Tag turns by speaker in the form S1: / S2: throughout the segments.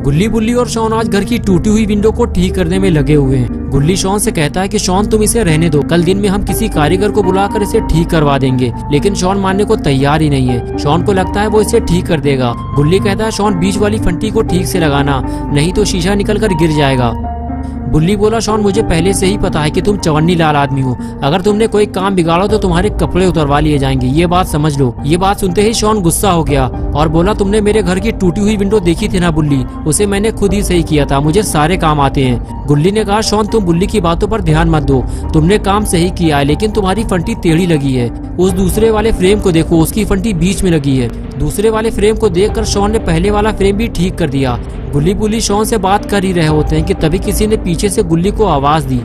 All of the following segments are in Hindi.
S1: गुल्ली, बुल्ली और शॉन आज घर की टूटी हुई विंडो को ठीक करने में लगे हुए हैं। गुल्ली शॉन से कहता है कि शॉन तुम इसे रहने दो, कल दिन में हम किसी कारीगर को बुलाकर इसे ठीक करवा देंगे। लेकिन शॉन मानने को तैयार ही नहीं है। शॉन को लगता है वो इसे ठीक कर देगा। गुल्ली कहता है शॉन बीच वाली फंटी को ठीक से लगाना, नहीं तो शीशा निकल कर गिर जाएगा। बुल्ली बोला शॉन मुझे पहले से ही पता है कि तुम चवन्नी लाल आदमी हो, अगर तुमने कोई काम बिगाड़ो तो तुम्हारे कपड़े उतरवा लिए जाएंगे, ये बात समझ लो। ये बात सुनते ही शॉन गुस्सा हो गया और बोला तुमने मेरे घर की टूटी हुई विंडो देखी थी ना बुल्ली, उसे मैंने खुद ही सही किया था, मुझे सारे काम आते हैं। गुल्ली ने कहा शॉन तुम बुल्ली की बातों पर ध्यान मत दो, तुमने काम सही किया है लेकिन तुम्हारी फंटी टेढ़ी लगी है। उस दूसरे वाले फ्रेम को देखो, उसकी फंटी बीच में लगी है। दूसरे वाले फ्रेम को देखकर शॉन ने पहले वाला फ्रेम भी ठीक कर दिया। गुल्ली बुल्ली शॉन से बात कर ही रहे होते हैं कि तभी किसी ने पीछे से गुल्ली को आवाज दी।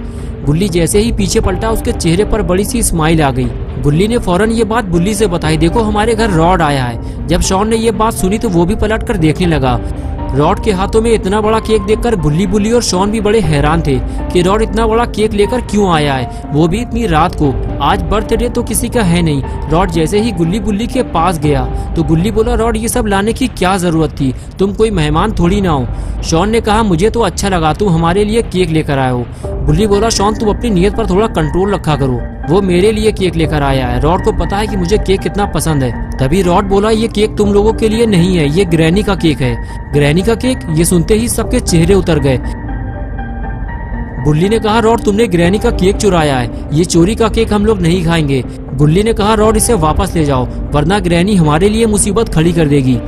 S1: गुल्ली जैसे ही पीछे पलटा उसके चेहरे पर बड़ी सी स्माइल आ गई। गुल्ली ने फौरन ये बात बुल्ली से बताई, देखो हमारे घर रॉड आया है। जब शॉन ने ये बात सुनी तो वो भी पलट कर देखने लगा। रॉड के हाथों में इतना बड़ा केक देखकर गुल्ली, बुल्ली और शॉन भी बड़े हैरान थे कि रॉड इतना बड़ा केक लेकर क्यों आया है, वो भी इतनी रात को। आज बर्थडे तो किसी का है नहीं। रॉड जैसे ही गुल्ली बुल्ली के पास गया तो गुल्ली बोला रॉड ये सब लाने की क्या जरूरत थी, तुम कोई मेहमान थोड़ी ना हो। शॉन ने कहा मुझे तो अच्छा लगा तुम हमारे लिए केक लेकर आए हो। गुल्ली बोला शॉन तुम अपनी नीयत पर थोड़ा कंट्रोल रखा करो, वो मेरे लिए केक लेकर आया है, रॉड को पता है कि मुझे केक कितना पसंद है। तभी रॉड बोला ये केक तुम लोगों के लिए नहीं है, ये ग्रैनी का केक है। ग्रैनी का केक? ये सुनते ही सबके चेहरे उतर गए। बुल्ली ने कहा रॉड तुमने ग्रैनी का केक चुराया है, ये चोरी का केक हम लोग नहीं खाएंगे। गुल्ली ने कहा रॉड इसे वापस ले जाओ वरना ग्रैनी हमारे लिए मुसीबत खड़ी कर देगी।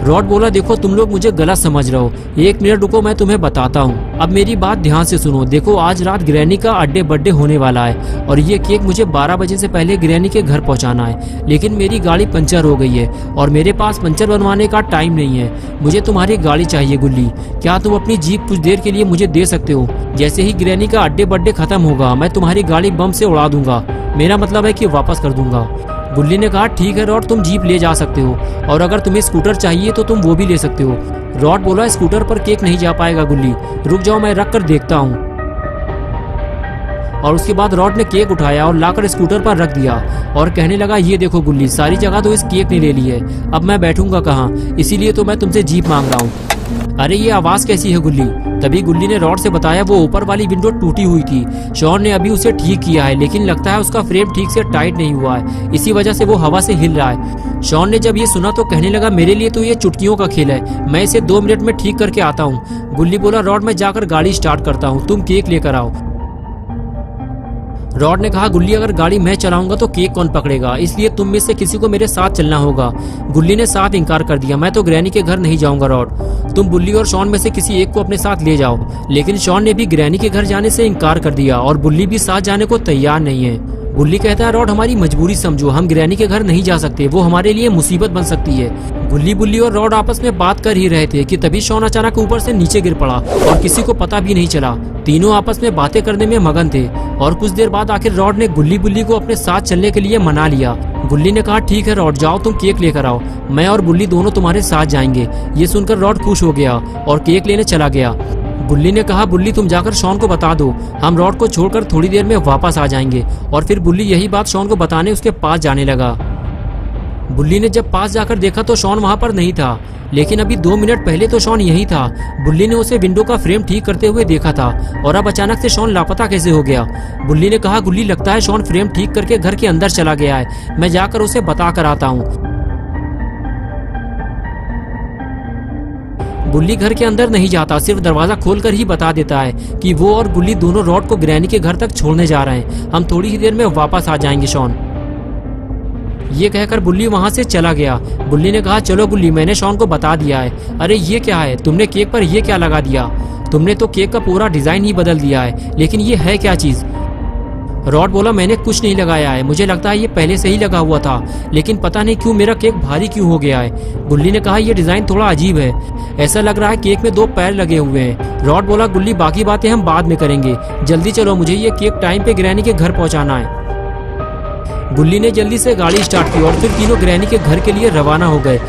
S1: रॉड बोला देखो तुम लोग मुझे गलत समझ रहे हो, एक मिनट रुको मैं तुम्हें बताता हूँ। अब मेरी बात ध्यान से सुनो, देखो आज रात ग्रैनी का बर्थडे होने वाला है और ये केक मुझे 12 बजे से पहले ग्रैनी के घर पहुँचाना है। लेकिन मेरी गाड़ी पंचर हो गई है और मेरे पास पंचर बनवाने का टाइम नहीं है, मुझे तुम्हारी गाड़ी चाहिए। गुल्ली क्या तुम अपनी जीप कुछ देर के लिए मुझे दे सकते हो? जैसे ही ग्रैनी का बर्थडे खत्म होगा मैं तुम्हारी गाड़ी बम से उड़ा दूंगा, मेरा मतलब है कि वापस कर दूंगा। गुल्ली ने कहा ठीक है रॉड तुम जीप ले जा सकते हो और अगर तुम्हें स्कूटर चाहिए तो तुम वो भी ले सकते हो। रॉड बोला स्कूटर पर केक नहीं जा पाएगा गुल्ली, रुक जाओ मैं रख कर देखता हूँ। और उसके बाद रॉड ने केक उठाया और लाकर स्कूटर पर रख दिया और कहने लगा ये देखो गुल्ली सारी जगह तो इस केक ने ले ली है, अब मैं बैठूंगा कहाँ, इसीलिए तो मैं तुमसे जीप मांग रहा हूँ। अरे ये आवाज कैसी है गुल्ली? तभी गुल्ली ने रॉड से बताया वो ऊपर वाली विंडो टूटी हुई थी, शॉन ने अभी उसे ठीक किया है लेकिन लगता है उसका फ्रेम ठीक से टाइट नहीं हुआ है, इसी वजह से वो हवा से हिल रहा है। शॉन ने जब ये सुना तो कहने लगा मेरे लिए तो ये चुटकियों का खेल है, मैं इसे 2 मिनट में ठीक करके आता हूँ। गुल्ली बोला रॉड मैं जाकर गाड़ी स्टार्ट करता हूँ, तुम केक लेकर आओ। रॉड ने कहा गुल्ली अगर गाड़ी मैं चलाऊंगा तो केक कौन पकड़ेगा, इसलिए तुम में से किसी को मेरे साथ चलना होगा। गुल्ली ने साफ इनकार कर दिया, मैं तो ग्रैनी के घर नहीं जाऊंगा रॉड, तुम बुल्ली और शॉन में से किसी एक को अपने साथ ले जाओ। लेकिन शॉन ने भी ग्रैनी के घर जाने से इनकार कर दिया और बुल्ली भी साथ जाने को तैयार नहीं है। बुल्ली कहता है रॉड हमारी मजबूरी समझो, हम ग्रैनी के घर नहीं जा सकते, वो हमारे लिए मुसीबत बन सकती है। गुल्ली, बुल्ली और रॉड आपस में बात कर ही रहे थे कि तभी शॉन अचानक ऊपर से नीचे गिर पड़ा और किसी को पता भी नहीं चला। तीनों आपस में बातें करने में मगन थे और कुछ देर बाद आखिर रॉड ने गुल्ली, बुल्ली को अपने साथ चलने के लिए मना लिया। गुल्ली ने कहा ठीक है रॉड जाओ तुम केक लेकर आओ, मैं और बुल्ली दोनों तुम्हारे साथ जाएंगे। ये सुनकर रॉड खुश हो गया और केक लेने चला गया। बुल्ली ने कहा बुल्ली तुम जाकर शॉन को बता दो, हम रॉड को छोड़कर थोड़ी देर में वापस आ जाएंगे। और फिर बुल्ली यही बात शॉन को बताने उसके पास जाने लगा। बुल्ली ने जब पास जाकर देखा तो शॉन वहां पर नहीं था, लेकिन अभी 2 मिनट पहले तो शॉन यही था। बुल्ली ने उसे विंडो का फ्रेम ठीक करते हुए देखा था और अब अचानक से शॉन लापता कैसे हो गया। बुल्ली ने कहा गुल्ली लगता है शॉन फ्रेम ठीक करके घर के अंदर चला गया है, मैं जाकर उसे बता कर आता हूँ। बुल्ली घर के अंदर नहीं जाता, सिर्फ दरवाजा खोलकर ही बता देता है कि वो और गुल्ली दोनों रॉड को ग्रैनी के घर तक छोड़ने जा रहे हैं, हम थोड़ी ही देर में वापस आ जाएंगे शॉन। ये कहकर बुल्ली वहां से चला गया। बुल्ली ने कहा चलो गुल्ली मैंने शॉन को बता दिया है। अरे ये क्या है, तुमने केक पर ये क्या लगा दिया? तुमने तो केक का पूरा डिजाइन ही बदल दिया है, लेकिन ये है क्या चीज? रॉड बोला मैंने कुछ नहीं लगाया है, मुझे लगता है ये पहले से ही लगा हुआ था, लेकिन पता नहीं क्यों मेरा केक भारी क्यों हो गया है। गुल्ली ने कहा ये डिजाइन थोड़ा अजीब है, ऐसा लग रहा है केक में 2 पैर लगे हुए हैं। रॉड बोला गुल्ली बाकी बातें हम बाद में करेंगे, जल्दी चलो मुझे ये केक टाइम पे ग्रैनी के घर पहुंचाना है। गुल्ली ने जल्दी से गाड़ी स्टार्ट की और फिर तीनों ग्रैनी के घर के लिए रवाना हो गए।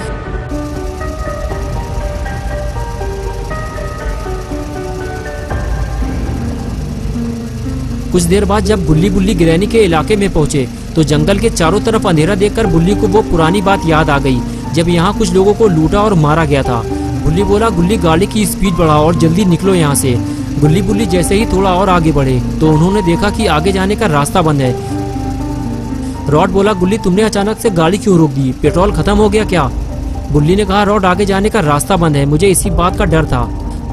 S1: कुछ देर बाद जब गुल्ली, बुल्ली ग्रैनी के इलाके में पहुंचे तो जंगल के चारों तरफ अंधेरा देखकर बुल्ली को वो पुरानी बात याद आ गई जब यहाँ कुछ लोगों को लूटा और मारा गया था। गुल्ली बोला, गुल्ली गाड़ी की स्पीड बढ़ाओ और जल्दी निकलो यहाँ से। गुल्ली बुल्ली जैसे ही थोड़ा और आगे बढ़े तो उन्होंने देखा कि आगे जाने का रास्ता बंद है। रॉड बोला, गुल्ली तुमने अचानक से गाड़ी क्यों रोक दी, पेट्रोल खत्म हो गया क्या? गुल्ली ने कहा, रॉड आगे जाने का रास्ता बंद है, मुझे इसी बात का डर था।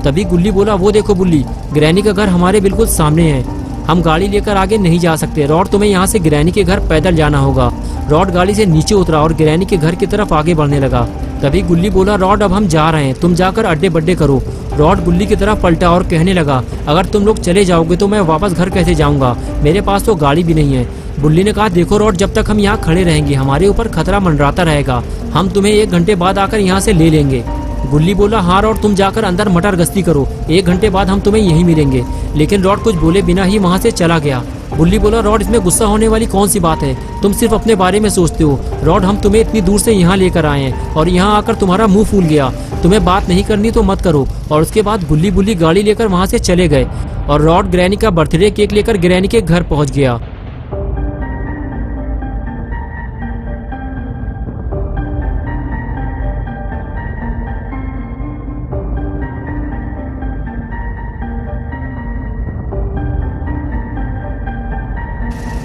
S1: तभी गुल्ली बोला, वो देखो बुल्ली, ग्रैनी का घर हमारे बिल्कुल सामने है, हम गाड़ी लेकर आगे नहीं जा सकते। रॉड तुम्हें यहाँ से ग्रैनी के घर पैदल जाना होगा। रॉड गाड़ी से नीचे उतरा और ग्रैनी के घर की तरफ आगे बढ़ने लगा। तभी गुल्ली बोला, रॉड अब हम जा रहे हैं, तुम जाकर अड्डे बड्डे करो। रॉड गुल्ली की तरफ पलटा और कहने लगा, अगर तुम लोग चले जाओगे तो मैं वापस घर कैसे जाऊंगा, मेरे पास तो गाड़ी भी नहीं है। गुल्ली ने कहा, देखो रॉड, जब तक हम यहाँ खड़े रहेंगे हमारे ऊपर खतरा मंडराता रहेगा, हम तुम्हें 1 घंटे बाद आकर यहाँ से ले लेंगे। गुल्ली बोला, हाँ रॉड, तुम जाकर अंदर मटर गश्ती करो, 1 घंटे बाद हम तुम्हें यहीं मिलेंगे। लेकिन रॉड कुछ बोले बिना ही वहाँ से चला गया। गुल्ली बोला, रॉड इसमें गुस्सा होने वाली कौन सी बात है, तुम सिर्फ अपने बारे में सोचते हो। रॉड हम तुम्हें इतनी दूर से यहाँ लेकर आए हैं और यहाँ आकर तुम्हारा मुंह फूल गया, तुम्हें बात नहीं करनी तो मत करो। और उसके बाद गुल्ली बुल्ली गाड़ी लेकर वहाँ से चले गए और रॉड ग्रैनी का बर्थडे केक लेकर ग्रैनी के घर पहुँच गया।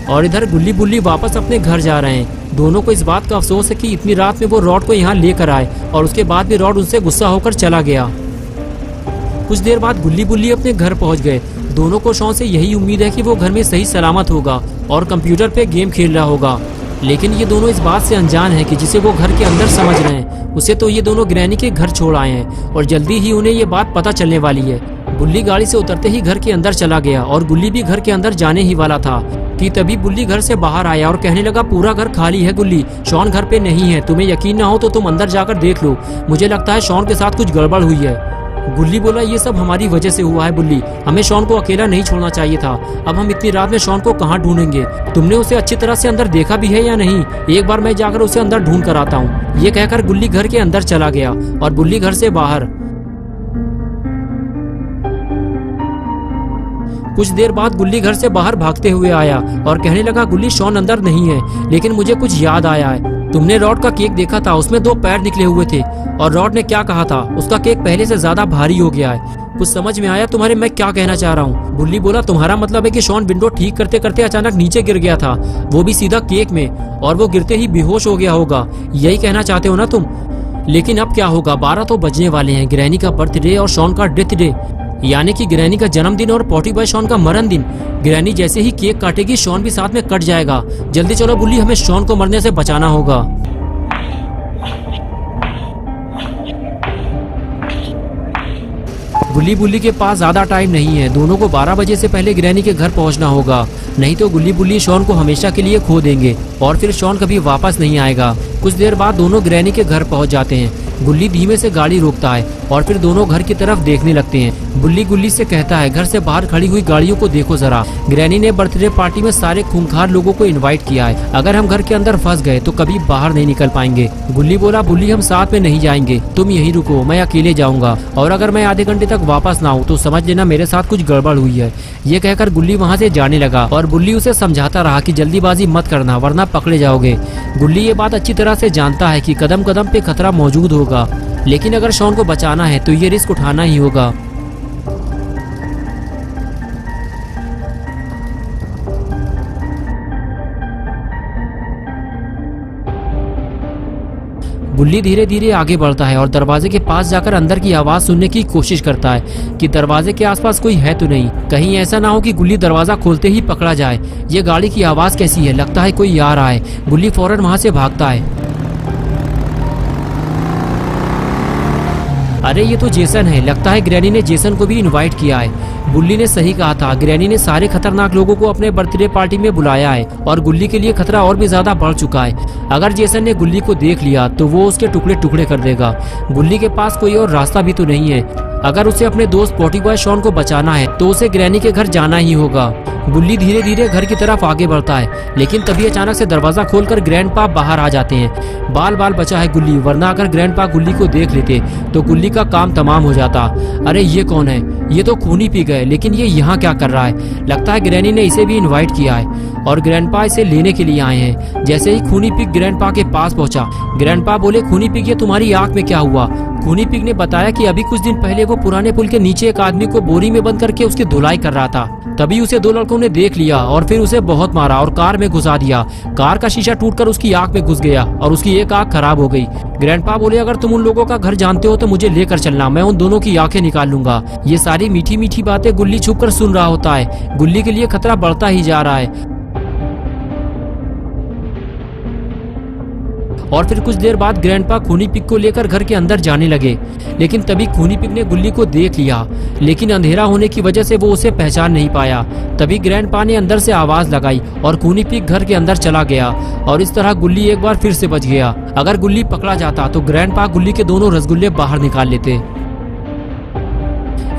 S1: और इधर गुल्ली बुल्ली वापस अपने घर जा रहे हैं। दोनों को इस बात का अफसोस है कि इतनी रात में वो रॉड को यहाँ लेकर आए और उसके बाद भी रॉड उनसे गुस्सा होकर चला गया। कुछ देर बाद गुल्ली बुल्ली अपने घर पहुँच गए। दोनों को शॉन से यही उम्मीद है कि वो घर में सही सलामत होगा और कंप्यूटर पे गेम खेल रहा होगा। लेकिन ये दोनों इस बात से अनजान है कि जिसे वो घर के अंदर समझ रहे हैं उसे तो ये दोनों ग्रैनी के घर छोड़ आए हैं और जल्दी ही उन्हें ये बात पता चलने वाली है। बुल्ली गाड़ी से उतरते ही घर के अंदर चला गया और गुल्ली भी घर के अंदर जाने ही वाला था कि तभी बुल्ली घर से बाहर आया और कहने लगा, पूरा घर खाली है गुल्ली, शॉन घर पे नहीं है, तुम्हें यकीन ना हो तो तुम अंदर जाकर देख लो, मुझे लगता है शॉन के साथ कुछ गड़बड़ हुई है। गुल्ली बोला, ये सब हमारी वजह से हुआ है बुल्ली, हमें शॉन को अकेला नहीं छोड़ना चाहिए था, अब हम इतनी रात में शॉन को कहाँ ढूंढेंगे, तुमने उसे अच्छी तरह से अंदर देखा भी है या नहीं, एक बार मैं जाकर उसे अंदर ढूंढ कर आता हूँ। ये कहकर गुल्ली घर के अंदर चला गया और बुल्ली घर से बाहर। कुछ देर बाद गुल्ली घर से बाहर भागते हुए आया और कहने लगा, गुल्ली शॉन अंदर नहीं है, लेकिन मुझे कुछ याद आया है, तुमने रॉड का केक देखा था, उसमें 2 पैर निकले हुए थे और रॉड ने क्या कहा था, उसका केक पहले से ज्यादा भारी हो गया है। कुछ समझ में आया तुम्हारे मैं क्या कहना चाह रहा हूँ? गुल्ली बोला, तुम्हारा मतलब है कि शॉन विंडो ठीक करते करते अचानक नीचे गिर गया था, वो भी सीधा केक में, और वो गिरते ही बेहोश हो गया होगा, यही कहना चाहते हो ना तुम? लेकिन अब क्या होगा, 12 तो बजने वाले हैं, ग्रैनी का बर्थडे और शॉन का डेथ डे, यानी कि ग्रैनी का जन्मदिन और पॉटी बॉय शॉन का मरण दिन। ग्रैनी जैसे ही केक काटेगी शॉन भी साथ में कट जाएगा। जल्दी चलो बुल्ली, हमें शॉन को मरने से बचाना होगा। गुल्ली बुल्ली के पास ज्यादा टाइम नहीं है, दोनों को 12 बजे से पहले ग्रैनी के घर पहुंचना होगा, नहीं तो गुल्ली बुल्ली शॉन को हमेशा के लिए खो देंगे और फिर शॉन कभी वापस नहीं आएगा। कुछ देर बाद दोनों ग्रैनी के घर पहुंच जाते हैं। गुल्ली धीमे से गाड़ी रोकता है और फिर दोनों घर की तरफ देखने लगते हैं। बुल्ली गुल्ली से कहता है, घर से बाहर खड़ी हुई गाड़ियों को देखो जरा, ग्रैनी ने बर्थडे पार्टी में सारे खूंखार लोगों को इनवाइट किया है, अगर हम घर के अंदर फंस गए तो कभी बाहर नहीं निकल पाएंगे। गुल्ली बोला, बुल्ली हम साथ में नहीं जाएंगे, तुम यहीं रुको, मैं अकेले जाऊंगा, और अगर मैं आधे घंटे तक वापस ना आऊँ तो समझ लेना मेरे साथ कुछ गड़बड़ हुई है। ये कहकर गुल्ली वहाँ से जाने लगा और बुल्ली उसे समझाता रहा कि जल्दीबाजी मत करना वरना पकड़े जाओगे। गुल्ली ये बात अच्छी तरह से जानता है कि कदम कदम पे खतरा मौजूद होगा, लेकिन अगर शॉन को बचाना है तो ये रिस्क उठाना ही होगा। बुल्ली धीरे धीरे आगे बढ़ता है और दरवाजे के पास जाकर अंदर की आवाज सुनने की कोशिश करता है कि दरवाजे के आसपास कोई है तो नहीं, कहीं ऐसा ना हो कि गुल्ली दरवाजा खोलते ही पकड़ा जाए। ये गाड़ी की आवाज कैसी है, लगता है कोई आ रहा है। गुल्ली फौरन वहां से भागता है। अरे ये तो जेसन है, लगता है ग्रैनी ने जेसन को भी इनवाइट किया है। गुल्ली ने सही कहा था, ग्रैनी ने सारे खतरनाक लोगों को अपने बर्थडे पार्टी में बुलाया है और गुल्ली के लिए खतरा और भी ज्यादा बढ़ चुका है। अगर जेसन ने गुल्ली को देख लिया तो वो उसके टुकड़े टुकड़े कर देगा। गुल्ली के पास कोई और रास्ता भी तो नहीं है, अगर उसे अपने दोस्त पॉटी बॉय शॉन को बचाना है तो उसे ग्रैनी के घर जाना ही होगा। गुल्ली धीरे धीरे घर की तरफ आगे बढ़ता है, लेकिन तभी अचानक से दरवाजा खोलकर ग्रैंडपा बाहर आ जाते हैं। बाल बाल बचा है गुल्ली, वरना अगर ग्रैंडपा गुल्ली को देख लेते तो गुल्ली का काम तमाम हो जाता। अरे ये कौन है? ये तो खूनी पी गए, लेकिन ये यहाँ क्या कर रहा है? लगता है ग्रैनी ने इसे भी इनवाइट किया है और ग्रैंडपा इसे लेने के लिए आए हैं। जैसे ही खूनी पिग ग्रैंडपा के पास पहुंचा, ग्रैंडपा बोले, खूनी पिग ये तुम्हारी आंख में क्या हुआ? खूनी पिग ने बताया कि अभी कुछ दिन पहले वो पुराने पुल के नीचे एक आदमी को बोरी में बंद करके उसकी धुलाई कर रहा था। तभी उसे दो लड़कों ने देख लिया और फिर उसे बहुत मारा और कार में घुसा दिया। कार का शीशा टूटकर उसकी आंख में घुस गया और उसकी एक आंख खराब हो गई। ग्रैंडपा बोले, अगर तुम उन लोगों का घर जानते हो तो मुझे लेकर चलना, मैं उन दोनों की आंखें निकाल लूंगा। ये सारी मीठी मीठी बातें गुल्ली छुपकर सुन रहा होता है। गुल्ली के लिए खतरा बढ़ता ही जा रहा है। और फिर कुछ देर बाद ग्रैंडपा खूनी पिग को लेकर घर के अंदर जाने लगे, लेकिन तभी खूनी पिग ने गुल्ली को देख लिया, लेकिन अंधेरा होने की वजह से वो उसे पहचान नहीं पाया। तभी ग्रैंडपा ने अंदर से आवाज लगाई और खूनी पिग घर के अंदर चला गया और इस तरह गुल्ली एक बार फिर से बच गया। अगर गुल्ली पकड़ा जाता तो ग्रैंडपा गुल्ली के दोनों रसगुल्ले बाहर निकाल लेते।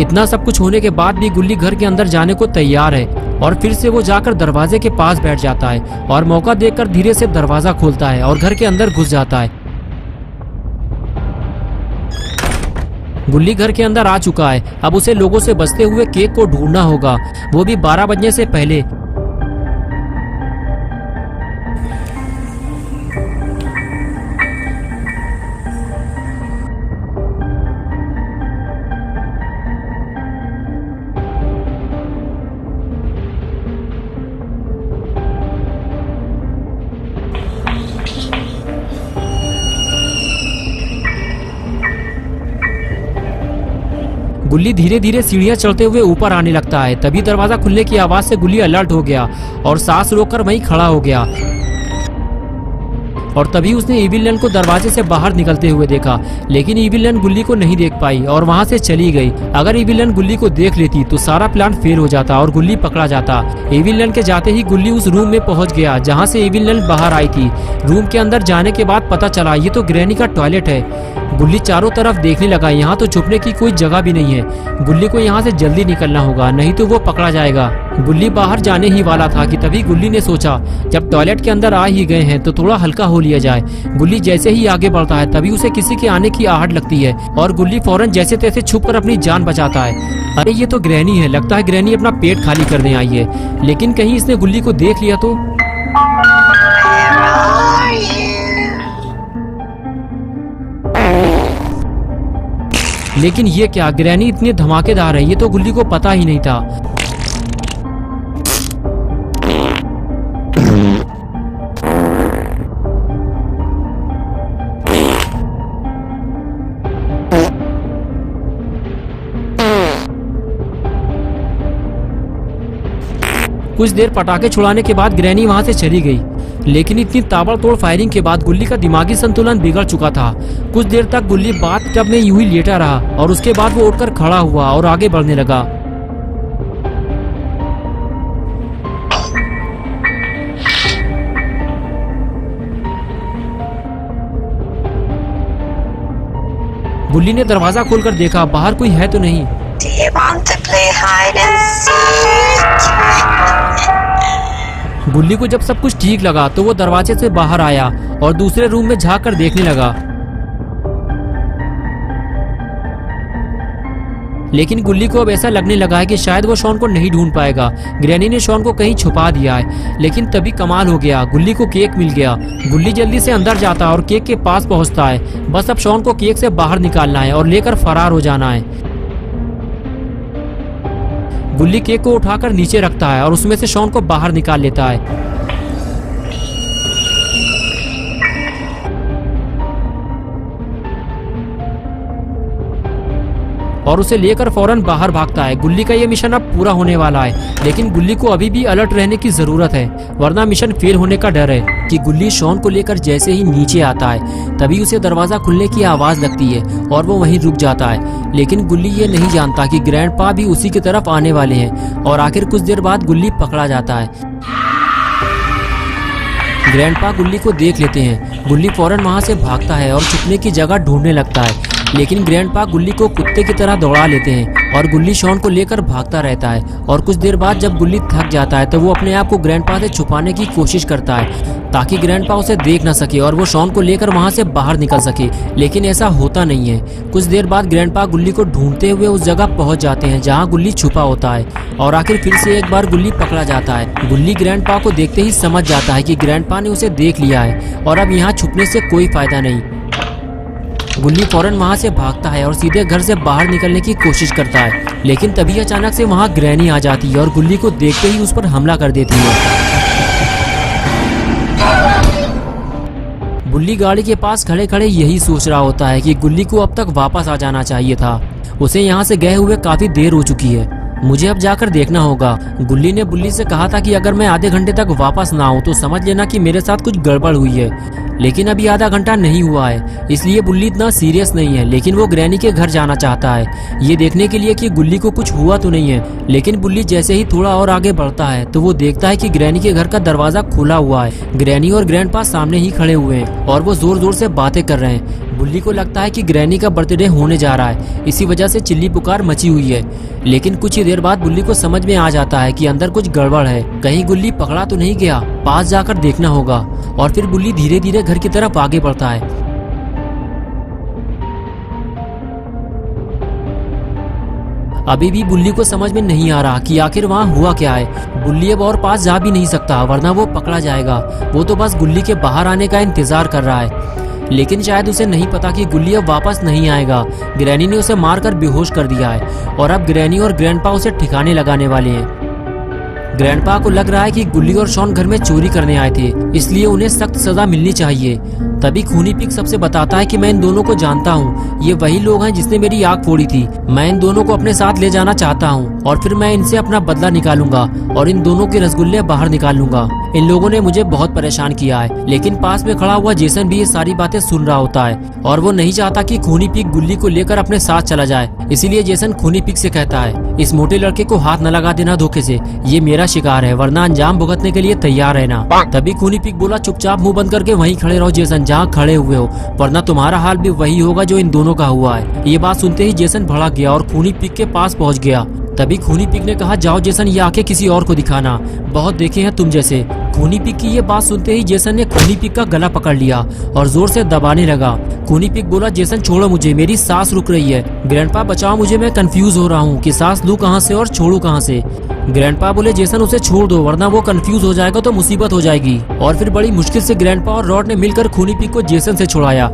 S1: इतना सब कुछ होने के बाद भी गुल्ली घर के अंदर जाने को तैयार है और फिर से वो जाकर दरवाजे के पास बैठ जाता है और मौका देखकर धीरे से दरवाजा खोलता है और घर के अंदर घुस जाता है। गुल्ली घर के अंदर आ चुका है। अब उसे लोगों से बचते हुए केक को ढूंढना होगा, वो भी 12 बजने से पहले। गुल्ली धीरे धीरे सीढ़ियां चढ़ते हुए ऊपर आने लगता है। तभी दरवाजा खुलने की आवाज से गुल्ली अलर्ट हो गया और सांस रोककर वहीं खड़ा हो गया। और तभी उसने इविल को दरवाजे से बाहर निकलते हुए देखा, लेकिन इविल गुल्ली को नहीं देख पाई और वहां से चली गई। अगर इविल गुल्ली को देख लेती तो सारा प्लान फेल हो जाता और गुल्ली पकड़ा जाता। इविल के जाते ही गुल्ली उस रूम में पहुंच गया जहां से इविल बाहर आई थी। रूम के अंदर जाने के बाद पता चला ये तो ग्रैनी का टॉयलेट है। गुल्ली चारों तरफ देखने लगा, यहाँ तो छुपने की कोई जगह भी नहीं है। गुल्ली को यहाँ से जल्दी निकलना होगा, नहीं तो वो पकड़ा जाएगा। गुल्ली बाहर जाने ही वाला था कि तभी गुल्ली ने सोचा, जब टॉयलेट के अंदर आ ही गए हैं तो थोड़ा हल्का हो लिया जाए। गुल्ली जैसे ही आगे बढ़ता है तभी उसे किसी के आने की आहट लगती है और गुल्ली फौरन जैसे तैसे छुपकर अपनी जान बचाता है। अरे ये तो ग्रैनी है, लगता है ग्रैनी अपना पेट खाली करने आई है। लेकिन कहीं इसने गुल्ली को देख लिया तो? लेकिन ये क्या, ग्रैनी इतनी धमाकेदार है, ये तो गुल्ली को पता ही नहीं था। कुछ देर पटाखे छुड़ाने के बाद ग्रैनी वहां से चली गई, लेकिन इतनी ताबड़तोड़ फायरिंग के बाद गुल्ली का दिमागी संतुलन बिगड़ चुका था। कुछ देर तक गुल्ली बाथटब में यूं ही लेटा रहा और उसके बाद वो उठकर खड़ा हुआ और आगे बढ़ने लगा। गुल्ली ने दरवाजा खोलकर देखा, बाहर कोई है तो नहीं।
S2: Do you want to play hide and seek?
S1: गुल्ली को जब सब कुछ ठीक लगा तो वो दरवाजे से बाहर आया और दूसरे रूम में झांक कर देखने लगा। लेकिन गुल्ली को अब ऐसा लगने लगा है कि शायद वो शॉन को नहीं ढूंढ पाएगा। ग्रैनी ने शॉन को कहीं छुपा दिया है। लेकिन तभी कमाल हो गया, गुल्ली को केक मिल गया। गुल्ली जल्दी से अंदर जाता और केक के पास पहुंचता है। बस अब शॉन को केक से बाहर निकालना है और लेकर फरार हो जाना है। गुल्ली केक को उठाकर नीचे रखता है और उसमें से शॉन को बाहर निकाल लेता है। और उसे लेकर फौरन बाहर भागता है। गुल्ली का ये मिशन अब पूरा होने वाला है, लेकिन गुल्ली को अभी भी अलर्ट रहने की जरूरत है, वरना मिशन फेल होने का डर है। कि गुल्ली शॉन को लेकर जैसे ही नीचे आता है तभी उसे दरवाजा खुलने की आवाज लगती है और वो वहीं रुक जाता है। लेकिन गुल्ली ये नहीं जानता कि ग्रैंडपा भी उसी की तरफ आने वाले हैं और आखिर कुछ देर बाद गुल्ली पकड़ा जाता है। ग्रैंडपा गुल्ली को देख लेते हैं। गुल्ली फौरन वहां से भागता है और छुपने की जगह ढूंढने लगता है, लेकिन ग्रैंडपा गुल्ली को कुत्ते की तरह दौड़ा लेते हैं और गुल्ली शॉन को लेकर भागता रहता है। और कुछ देर बाद जब गुल्ली थक जाता है तो वो अपने आप को ग्रैंडपा से छुपाने की कोशिश करता है ताकि ग्रैंडपा उसे देख ना सके और वो शॉन को लेकर वहाँ से बाहर निकल सके, लेकिन ऐसा होता नहीं है। कुछ देर बाद ग्रैंडपा गुल्ली को ढूंढते हुए उस जगह पहुँच जाते हैं जहाँ गुल्ली छुपा होता है और आखिर फिर से एक बार गुल्ली पकड़ा जाता है। गुल्ली ग्रैंडपा को देखते ही समझ जाता है कि ग्रैंडपा ने उसे देख लिया है और अब यहाँ छुपने से कोई फायदा नहीं। गुल्ली फौरन वहाँ से भागता है और सीधे घर से बाहर निकलने की कोशिश करता है, लेकिन तभी अचानक से वहाँ ग्रैनी आ जाती है और गुल्ली को देखते ही उस पर हमला कर देती है। गुल्ली गाड़ी के पास खड़े खड़े यही सोच रहा होता है कि गुल्ली को अब तक वापस आ जाना चाहिए था। उसे यहाँ से गए हुए काफी देर हो चुकी है, मुझे अब जाकर देखना होगा। गुल्ली ने बुल्ली से कहा था कि अगर मैं आधे घंटे तक वापस ना आऊं तो समझ लेना कि मेरे साथ कुछ गड़बड़ हुई है, लेकिन अभी आधा घंटा नहीं हुआ है, इसलिए बुल्ली इतना सीरियस नहीं है। लेकिन वो ग्रैनी के घर जाना चाहता है ये देखने के लिए कि गुल्ली को कुछ हुआ तो नहीं है। लेकिन बुल्ली जैसे ही थोड़ा और आगे बढ़ता है तो वो देखता है कि ग्रैनी के घर का दरवाजा खुला हुआ है। ग्रैनी और ग्रैंडपा सामने ही खड़े हुए हैं और वो जोर जोर से बातें कर रहे हैं। बुल्ली को लगता है कि ग्रैनी का बर्थडे होने जा रहा है, इसी वजह से चिल्ली पुकार मची हुई है। लेकिन कुछ ही देर बाद बुल्ली को समझ में आ जाता है कि अंदर कुछ गड़बड़ है, कहीं गुल्ली पकड़ा तो नहीं गया, पास जाकर देखना होगा। और फिर बुल्ली धीरे धीरे घर की तरफ आगे बढ़ता है। अभी भी बुल्ली को समझ में नहीं आ रहा कि आखिर वहाँ हुआ क्या है। बुल्ली अब और पास जा भी नहीं सकता वरना वो पकड़ा जाएगा। वो तो बस गुल्ली के बाहर आने का इंतजार कर रहा है, लेकिन शायद उसे नहीं पता कि गुल्ली अब वापस नहीं आएगा। ग्रैनी ने उसे मारकर बेहोश कर दिया है और अब ग्रैनी और ग्रैंडपा उसे ठिकाने लगाने वाले हैं। ग्रैंडपा को लग रहा है कि गुल्ली और शॉन घर में चोरी करने आए थे, इसलिए उन्हें सख्त सजा मिलनी चाहिए। तभी खूनी पिग सबसे बताता है कि मैं इन दोनों को जानता हूँ, ये वही लोग हैं जिसने मेरी आग फोड़ी थी। मैं इन दोनों को अपने साथ ले जाना चाहता हूँ और फिर मैं इनसे अपना बदला निकालूंगा और इन दोनों के रसगुल्ले बाहर निकाल लूंगा। इन लोगों ने मुझे बहुत परेशान किया है। लेकिन पास में खड़ा हुआ जेसन भी ये सारी बातें सुन रहा होता है और वो नहीं चाहता कि खूनी पिग गुल्ली को लेकर अपने साथ चला जाए। इसीलिए जेसन खूनी पिग से कहता है, इस मोटे लड़के को हाथ न लगा देना धोखे से, ये मेरा शिकार है, वरना अंजाम भुगतने के लिए तैयार रहना। तभी खूनी पिग बोला, चुपचाप मुंह बंद करके वहीं खड़े रहो जेसन, जहाँ खड़े हुए हो, वरना तुम्हारा हाल भी वही होगा जो इन दोनों का हुआ है। ये बात सुनते ही जेसन भड़क गया और खूनी पिग के पास पहुँच गया। तभी खूनी पिग ने कहा, जाओ जेसन, ये आंखें किसी और को दिखाना, बहुत देखे हैं तुम जैसे। खूनी पिग की ये बात सुनते ही जेसन ने खूनी पिग का गला पकड़ लिया और जोर से दबाने लगा। खूनी पिग बोला, जेसन छोड़ो मुझे, मेरी सांस रुक रही है। ग्रैंडपा बचाओ मुझे, मैं कंफ्यूज हो रहा हूँ कि सांस लूं कहाँ से और छोड़ू कहाँ से। ग्रैंडपा बोले, जेसन उसे छोड़ दो, वरना वो कंफ्यूज हो जाएगा तो मुसीबत हो जाएगी। और फिर बड़ी मुश्किल से ग्रैंडपा और रॉड ने मिलकर खूनी पिग को जेसन से छुड़ाया।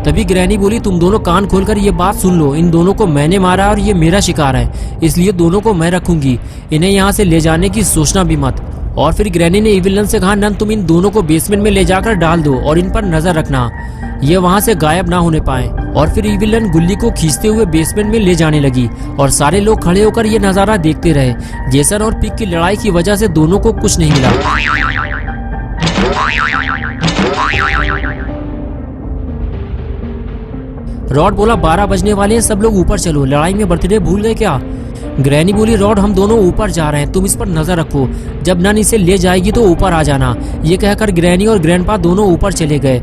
S1: तभी ग्रैनी बोली, तुम दोनों कान खोलकर ये बात सुन लो, इन दोनों को मैंने मारा और ये मेरा शिकार है, इसलिए दोनों को मैं रखूंगी, इन्हें यहाँ से ले जाने की सोचना भी मत। और फिर ग्रैनी ने इविल नन से कहा, नन तुम इन दोनों को बेसमेंट में ले जाकर डाल दो और इन पर नजर रखना, ये वहाँ से गायब ना होने पाए। और फिर इविल नन गुल्ली को खींचते हुए बेसमेंट में ले जाने लगी और सारे लोग खड़े होकर ये नजारा देखते रहे। जेसन और पिग की लड़ाई की वजह से दोनों को कुछ नहीं मिला। रॉड बोला, 12 बजने वाले हैं, सब लोग ऊपर चलो, लड़ाई में बर्थडे भूल गए क्या? ग्रैनी बोली, रॉड हम दोनों ऊपर जा रहे हैं, तुम इस पर नजर रखो, जब नन इसे ले जाएगी तो ऊपर आ जाना। ये कहकर ग्रैनी और ग्रैंडपा दोनों ऊपर चले गए।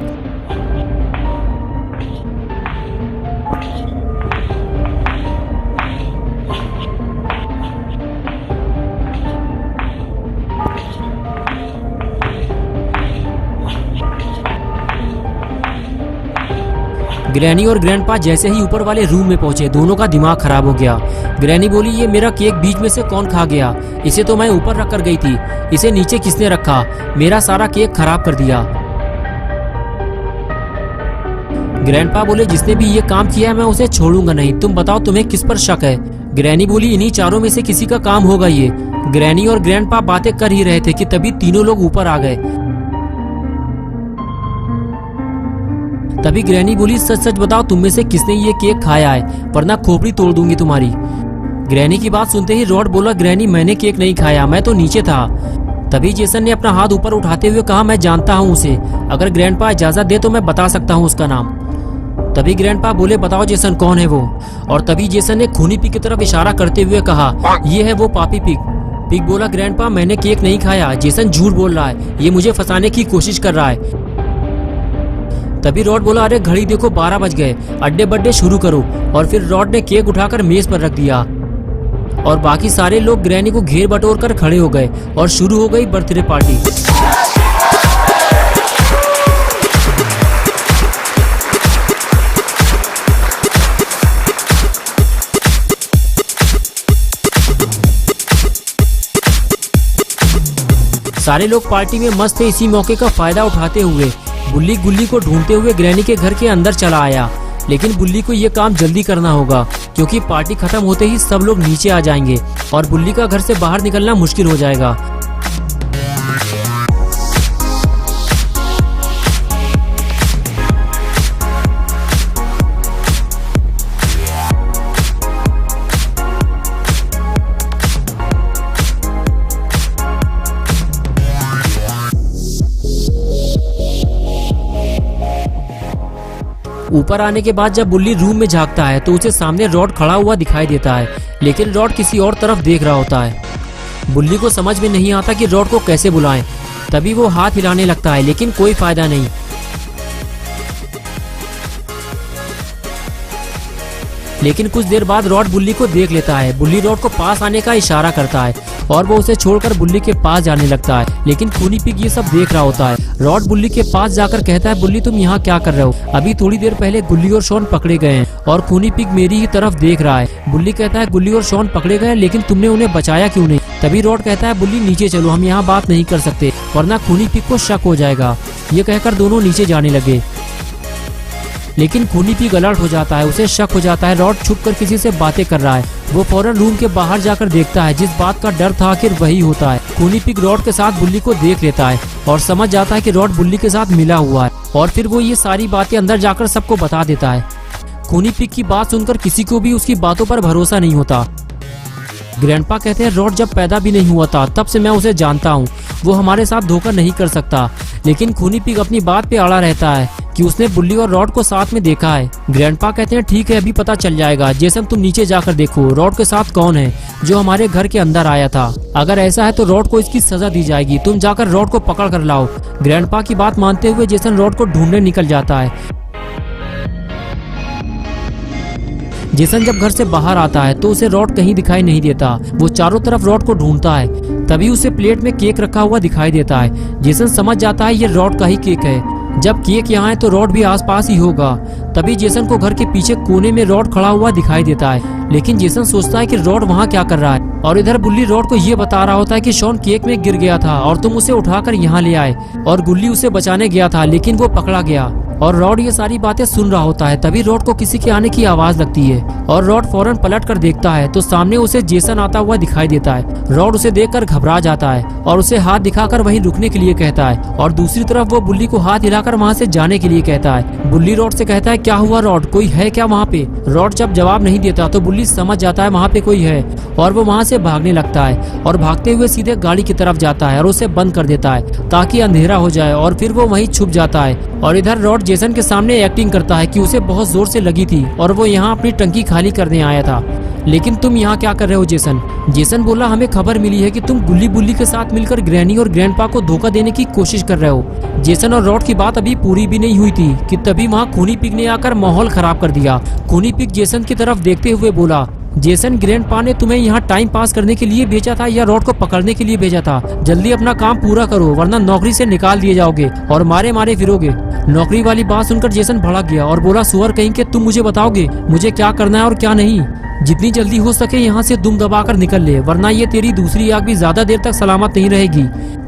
S1: ग्रैनी और ग्रैंडपा जैसे ही ऊपर वाले रूम में पहुंचे, दोनों का दिमाग खराब हो गया। ग्रैनी बोली, ये मेरा केक बीच में से कौन खा गया? इसे तो मैं ऊपर रख कर गई थी, इसे नीचे किसने रखा? मेरा सारा केक खराब कर दिया। ग्रैंडपा बोले, जिसने भी ये काम किया है मैं उसे छोड़ूंगा नहीं, तुम बताओ तुम्हें किस पर शक है? ग्रैनी बोली, इन्हीं चारों में से किसी का काम होगा ये। ग्रैनी और ग्रैंडपा बातें कर ही रहे थे कि तभी तीनों लोग ऊपर आ गए। तभी ग्रैनी बोली, सच सच बताओ तुम में से किसने ये केक खाया है, वरना खोपड़ी तोड़ दूंगी तुम्हारी। ग्रैनी की बात सुनते ही रॉड बोला, ग्रैनी मैंने केक नहीं खाया, मैं तो नीचे था। तभी जेसन ने अपना हाथ ऊपर उठाते हुए कहा, मैं जानता हूँ उसे, अगर ग्रैंडपा इजाजत दे तो मैं बता सकता हूँ उसका नाम। तभी ग्रैंडपा बोले, बताओ जेसन कौन है वो? और तभी जेसन ने खूनी पिग की तरफ इशारा करते हुए कहा, ये है वो पापी पिग। पिग बोला, ग्रैंडपा मैंने केक नहीं खाया, जेसन झूठ बोल रहा है, ये मुझे फंसाने की कोशिश कर रहा है। तभी रॉड बोला, अरे घड़ी देखो 12 बज गए, अड्डे बड्डे शुरू करो। और फिर रॉड ने केक उठाकर मेज पर रख दिया और बाकी सारे लोग ग्रैनी को घेर बटोर कर खड़े हो गए और शुरू हो गई बर्थडे पार्टी। सारे लोग पार्टी में मस्त थे। इसी मौके का फायदा उठाते हुए बुल्ली गुल्ली को ढूंढते हुए ग्रैनी के घर के अंदर चला आया। लेकिन बुल्ली को ये काम जल्दी करना होगा क्योंकि पार्टी खत्म होते ही सब लोग नीचे आ जाएंगे और बुल्ली का घर से बाहर निकलना मुश्किल हो जाएगा। ऊपर आने के बाद जब बुल्ली रूम में झांकता है तो उसे सामने रॉड खड़ा हुआ दिखाई देता है, लेकिन रॉड किसी और तरफ देख रहा होता है। बुल्ली को समझ में नहीं आता कि रॉड को कैसे बुलाएं। तभी वो हाथ हिलाने लगता है लेकिन कोई फायदा नहीं। लेकिन कुछ देर बाद रॉड बुल्ली को देख लेता है। बुल्ली रॉड को पास आने का इशारा करता है और वो उसे छोड़कर बुल्ली के पास जाने लगता है, लेकिन खूनी पिग ये सब देख रहा होता है। रॉड बुल्ली के पास जाकर कहता है, बुल्ली तुम यहाँ क्या कर रहे हो? अभी थोड़ी देर पहले गुल्ली और शॉन पकड़े गए हैं और खूनी पिग मेरी ही तरफ देख रहा है। बुल्ली कहता है, गुल्ली और शॉन पकड़े गए लेकिन तुमने उन्हें बचाया क्यों नहीं? तभी रॉड कहता है, बुल्ली नीचे चलो, हम यहाँ बात नहीं कर सकते वरना खूनी पिग को शक हो जाएगा। ये कहकर दोनों नीचे जाने लगे, लेकिन खूनी पिग अलर्ट हो जाता है। उसे शक हो जाता है रॉड छुपकर किसी से बातें कर रहा है। वो फौरन रूम के बाहर जाकर देखता है। जिस बात का डर था आखिर वही होता है। खूनी पिग रॉड के साथ बुल्ली को देख लेता है और समझ जाता है कि रॉड बुल्ली के साथ मिला हुआ है और फिर वो ये सारी बातें अंदर जाकर सबको बता देता है। खूनी पिग की बात सुनकर किसी को भी उसकी बातों पर भरोसा नहीं होता। ग्रैंडपा कहते हैं, रॉड जब पैदा भी नहीं हुआ था तब से मैं उसे जानता हूँ, वो हमारे साथ धोखा नहीं कर सकता। लेकिन खूनी पिग अपनी बात पे अड़ा रहता है कि उसने बुल्ली और रॉड को साथ में देखा है। ग्रैंडपा कहते हैं, ठीक है अभी पता चल जाएगा। जेसन तुम नीचे जाकर देखो रॉड के साथ कौन है जो हमारे घर के अंदर आया था। अगर ऐसा है तो रॉड को इसकी सजा दी जाएगी। तुम जाकर रॉड को पकड़ कर लाओ। ग्रैंडपा की बात मानते हुए जेसन रॉड को ढूंढने निकल जाता है। जेसन जब घर से बाहर आता है तो उसे रॉड कहीं दिखाई नहीं देता। वो चारों तरफ रॉड को ढूंढता है। तभी उसे प्लेट में केक रखा हुआ दिखाई देता है। जेसन समझ जाता है ये रॉड का ही केक है। जब केक यहाँ है तो रॉड भी आसपास ही होगा। तभी जेसन को घर के पीछे कोने में रॉड खड़ा हुआ दिखाई देता है, लेकिन जेसन सोचता है कि रॉड वहाँ क्या कर रहा है। और इधर बुल्ली रॉड को ये बता रहा होता है कि शॉन केक में गिर गया था और तुम उसे उठाकर यहाँ ले आए और गुल्ली उसे बचाने गया था लेकिन वो पकड़ा गया। और रॉड ये सारी बातें सुन रहा होता है। तभी रॉड को किसी के आने की आवाज लगती है और रॉड फौरन पलट कर देखता है तो सामने उसे जेसन आता हुआ दिखाई देता है। रॉड उसे देखकर घबरा जाता है और उसे हाथ दिखाकर वहीं रुकने के लिए कहता है और दूसरी तरफ वो बुल्ली को हाथ हिलाकर वहाँ से जाने के लिए कहता है। बुल्ली रॉड से कहता है, क्या हुआ रॉड, कोई है क्या वहाँ पे? रॉड जब जवाब नहीं देता तो बुल्ली समझ जाता है वहाँ पे कोई है और वो वहाँ से भागने लगता है और भागते हुए सीधे गाड़ी की तरफ जाता है और उसे बंद कर देता है ताकि अंधेरा हो जाए और फिर वो वहीं छुप जाता है। और इधर रॉड जेसन के सामने एक्टिंग करता है कि उसे बहुत जोर से लगी थी और वो यहाँ अपनी टंकी खाली करने आया था। लेकिन तुम यहाँ क्या कर रहे हो जेसन? जेसन बोला, हमें खबर मिली है कि तुम गुल्ली बुल्ली के साथ मिलकर ग्रैनी और ग्रैंडपा को धोखा देने की कोशिश कर रहे हो। जेसन और रॉड की बात अभी पूरी भी नहीं हुई थी कि तभी वहाँ खूनी पिग ने आकर माहौल खराब कर दिया। खूनी पिग जेसन की तरफ देखते हुए बोला, जेसन ग्रैंडपा ने तुम्हें यहाँ टाइम पास करने के लिए भेजा था या रॉड को पकड़ने के लिए भेजा था? जल्दी अपना काम पूरा करो वरना नौकरी से निकाल दिए जाओगे और मारे मारे फिरोगे। नौकरी वाली बात सुनकर जेसन भड़क गया और बोला, सुअर कहीं के, तुम मुझे बताओगे मुझे क्या करना है और क्या नहीं? जितनी जल्दी हो सके यहाँ से दुम दबाकर निकल ले वरना ये तेरी दूसरी आग भी ज्यादा देर तक सलामत नहीं रहेगी।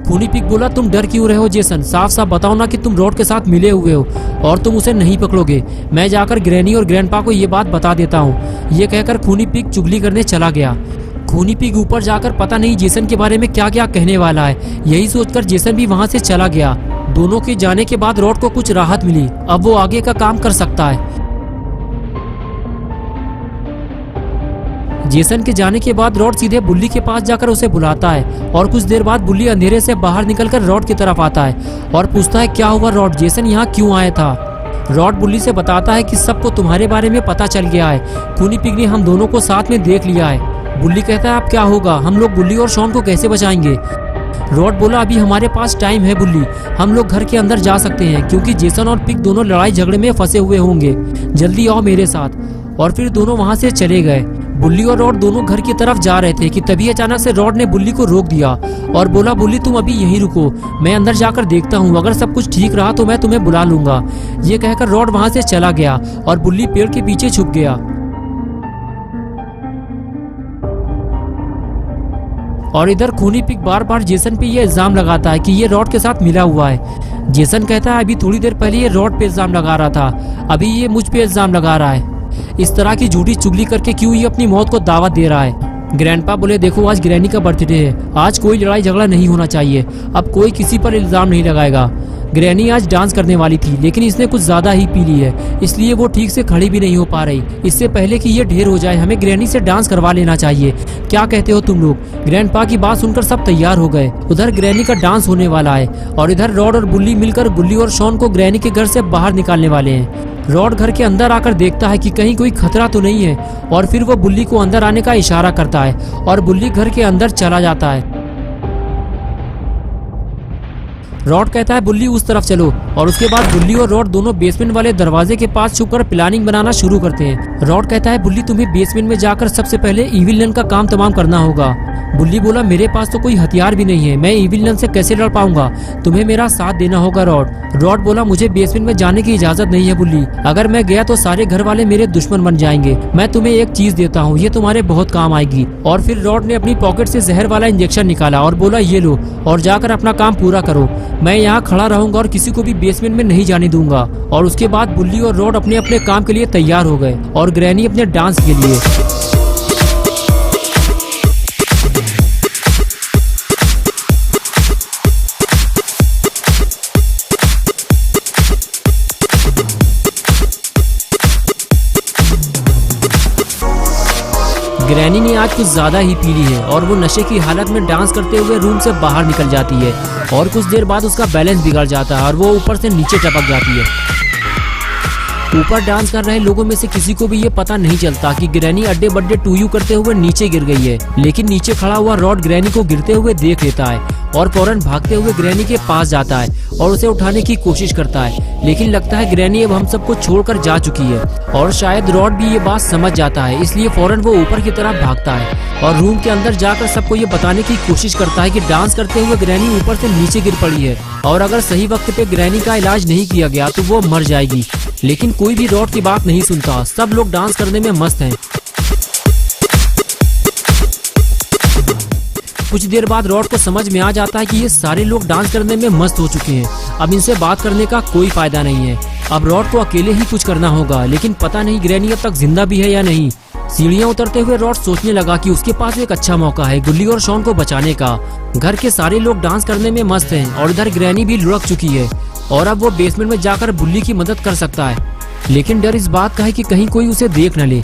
S1: खूनी पिग बोला, तुम डर क्यों रहे हो जेसन? साफ साफ बताओ ना कि तुम रॉड के साथ मिले हुए हो और तुम उसे नहीं पकड़ोगे। मैं जाकर ग्रैनी और ग्रैंडपा को ये बात बता देता हूँ। ये कहकर खूनी पिग चुगली करने चला गया। खूनी पिग ऊपर जाकर पता नहीं जेसन के बारे में क्या क्या कहने वाला है, यही सोचकर जेसन भी वहाँ से चला गया। दोनों के जाने के बाद रॉड को कुछ राहत मिली। अब वो आगे का काम कर सकता है। जेसन के जाने के बाद रॉड सीधे बुल्ली के पास जाकर उसे बुलाता है और कुछ देर बाद बुल्ली अंधेरे से बाहर निकलकर रॉड की तरफ आता है और पूछता है, क्या हुआ रॉड, जेसन यहाँ क्यों आया था? रॉड बुल्ली से बताता है कि सबको तुम्हारे बारे में पता चल गया है। खूनी पिग ने हम दोनों को साथ में देख लिया है। बुल्ली कहता है, अब क्या होगा? हम लोग गुल्ली और शॉन को कैसे बचाएंगे? रॉड बोला अभी हमारे पास टाइम है बुल्ली, हम लोग घर के अंदर जा सकते हैं क्योंकि जेसन और पिग दोनों लड़ाई झगड़े में फंसे हुए होंगे, जल्दी आओ मेरे साथ। और फिर दोनों वहाँ से चले गए। बुल्ली और रॉड दोनों घर की तरफ जा रहे थे कि तभी अचानक से रॉड ने बुल्ली को रोक दिया और बोला बुल्ली तुम अभी यहीं रुको, मैं अंदर जाकर देखता हूँ, अगर सब कुछ ठीक रहा तो मैं तुम्हें बुला लूंगा। ये कहकर रॉड वहाँ से चला गया और बुल्ली पेड़ के पीछे छुप गया। और इधर खूनी पिग बार बार जेसन पे ये इल्जाम लगाता है कि ये रॉड के साथ मिला हुआ है। जेसन कहता है अभी थोड़ी देर पहले ये रॉड पे इल्जाम लगा रहा था, अभी ये मुझ पे इल्जाम लगा रहा है। इस तरह की झूठी चुगली करके क्यों ये अपनी मौत को दावत दे रहा है। ग्रैंडपा बोले देखो आज ग्रैनी का बर्थडे है, आज कोई लड़ाई झगड़ा नहीं होना चाहिए, अब कोई किसी पर इल्जाम नहीं लगाएगा। ग्रैनी आज डांस करने वाली थी लेकिन इसने कुछ ज्यादा ही पी ली है, इसलिए वो ठीक से खड़ी भी नहीं हो पा रही। इससे पहले कि ये ढेर हो जाए हमें ग्रैनी से डांस करवा लेना चाहिए, क्या कहते हो तुम लोग। ग्रैंडपा की बात सुनकर सब तैयार हो गए। उधर ग्रैनी का डांस होने वाला है और इधर रॉड और बुल्ली मिलकर बुल्ली और शॉन को ग्रैनी के घर से बाहर निकालने वाले हैं। रॉड घर के अंदर आकर देखता है कि कहीं कोई खतरा तो नहीं है और फिर वो बुल्ली को अंदर आने का इशारा करता है और बुल्ली घर के अंदर चला जाता है। रॉड कहता है बुल्ली उस तरफ चलो और उसके बाद बुल्ली और रॉड दोनों बेसमेंट वाले दरवाजे के पास छुपकर प्लानिंग बनाना शुरू करते हैं। रॉड कहता है बुल्ली तुम्हें बेसमेंट में जाकर सबसे पहले इविल नन का काम तमाम करना होगा। बुल्ली बोला मेरे पास तो कोई हथियार भी नहीं है, मैं इविल नन से कैसे लड़ पाऊंगा, तुम्हें मेरा साथ देना होगा रॉड। रॉड बोला मुझे बेसमेंट में जाने की इजाजत नहीं है बुल्ली, अगर मैं गया तो सारे घर वाले मेरे दुश्मन बन जाएंगे। मैं तुम्हें एक चीज देता हूँ, ये तुम्हारे बहुत काम आएगी। और फिर रॉड ने अपनी पॉकेट से जहर वाला इंजेक्शन निकाला और बोला ये लो और जाकर अपना काम पूरा करो, मैं यहाँ खड़ा रहूंगा और किसी को भी बेसमेंट में नहीं जाने दूंगा। और उसके बाद बुल्ली और रॉड अपने अपने काम के लिए तैयार हो गए और ग्रैनी अपने डांस के लिए। ग्रैनी ने आज कुछ ज्यादा ही पी ली है और वो नशे की हालत में डांस करते हुए रूम से बाहर निकल जाती है और कुछ देर बाद उसका बैलेंस बिगड़ जाता है और वो ऊपर से नीचे टपक जाती है। ऊपर डांस कर रहे लोगों में से किसी को भी ये पता नहीं चलता कि ग्रैनी अड्डे बड्डे टूयू करते हुए नीचे गिर गई है, लेकिन नीचे खड़ा हुआ रॉड ग्रैनी को गिरते हुए देख लेता है और फौरन भागते हुए ग्रैनी के पास जाता है और उसे उठाने की कोशिश करता है, लेकिन लगता है ग्रैनी अब हम सबको छोड़कर जा चुकी है और शायद रॉड भी ये बात समझ जाता है, इसलिए फौरन वो ऊपर की तरफ भागता है और रूम के अंदर जाकर सबको ये बताने की कोशिश करता है कि डांस करते हुए ग्रैनी ऊपर से नीचे गिर पड़ी है और अगर सही वक्त पे ग्रैनी का इलाज नहीं किया गया तो वो मर जाएगी। लेकिन कोई भी रॉड की बात नहीं सुनता, सब लोग डांस करने में मस्त हैं। कुछ देर बाद रॉड को समझ में आ जाता है कि ये सारे लोग डांस करने में मस्त हो चुके हैं, अब इनसे बात करने का कोई फायदा नहीं है। अब रॉड को अकेले ही कुछ करना होगा, लेकिन पता नहीं ग्रैनी अब तक जिंदा भी है या नहीं। सीढ़ियां उतरते हुए रॉड सोचने लगा कि उसके पास एक अच्छा मौका है गुल्ली और शॉन को बचाने का। घर के सारे लोग डांस करने में मस्त हैं और इधर ग्रैनी भी लुढ़क चुकी है और अब वो बेसमेंट में जाकर बुल्ली की मदद कर सकता है, लेकिन डर इस बात का है कि कहीं कोई उसे देख न ले।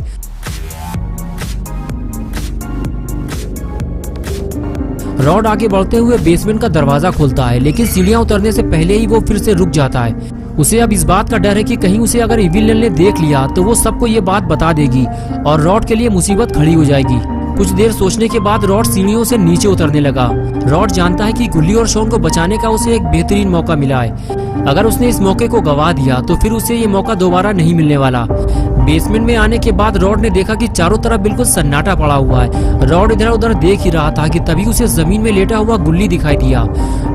S1: रॉड आगे बढ़ते हुए बेसमेंट का दरवाजा खोलता है, लेकिन सीढ़ियां उतरने से पहले ही वो फिर से रुक जाता है। उसे अब इस बात का डर है कि कहीं उसे अगर इविल नन ने देख लिया तो वो सबको ये बात बता देगी और रॉड के लिए मुसीबत खड़ी हो जाएगी। कुछ देर सोचने के बाद रॉड सीढ़ियों से नीचे उतरने लगा। रॉड जानता है कि गुल्ली और शॉन को बचाने का उसे एक बेहतरीन मौका मिला है, अगर उसने इस मौके को गवा दिया तो फिर उसे ये मौका दोबारा नहीं मिलने वाला। बेसमेंट में आने के बाद रॉड ने देखा कि चारों तरफ बिल्कुल सन्नाटा पड़ा हुआ है। रॉड इधर उधर देख ही रहा था कि तभी उसे जमीन में लेटा हुआ गुल्ली दिखाई दिया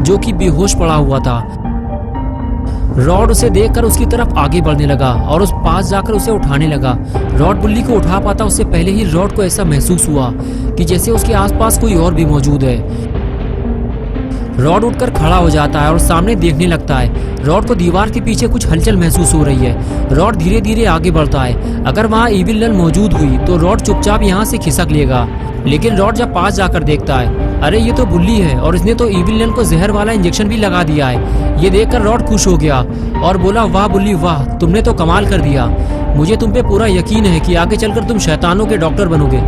S1: जो कि बेहोश पड़ा हुआ था। रॉड उसे देखकर उसकी तरफ आगे बढ़ने लगा और उस पास जाकर उसे उठाने लगा। रॉड बुल्ली को उठा पाता उससे पहले ही रॉड को ऐसा महसूस हुआ कि जैसे उसके आसपास कोई और भी मौजूद है। रॉड उठकर खड़ा हो जाता है और सामने देखने लगता है। रॉड को दीवार के पीछे कुछ हलचल महसूस हो रही है। रॉड धीरे धीरे आगे बढ़ता है। अगर वहाँ इविल नन मौजूद हुई तो रॉड चुपचाप यहाँ से खिसक लेगा, लेकिन रॉड जब पास जाकर देखता है, अरे ये तो बुल्ली है और इसने तो इविल नन को जहर वाला इंजेक्शन भी लगा दिया है। ये देखकर रॉड खुश हो गया और बोला वाह बुल्ली वाह, तुमने तो कमाल कर दिया, मुझे तुम पे पूरा यकीन है कि आगे चलकर तुम शैतानों के डॉक्टर बनोगे।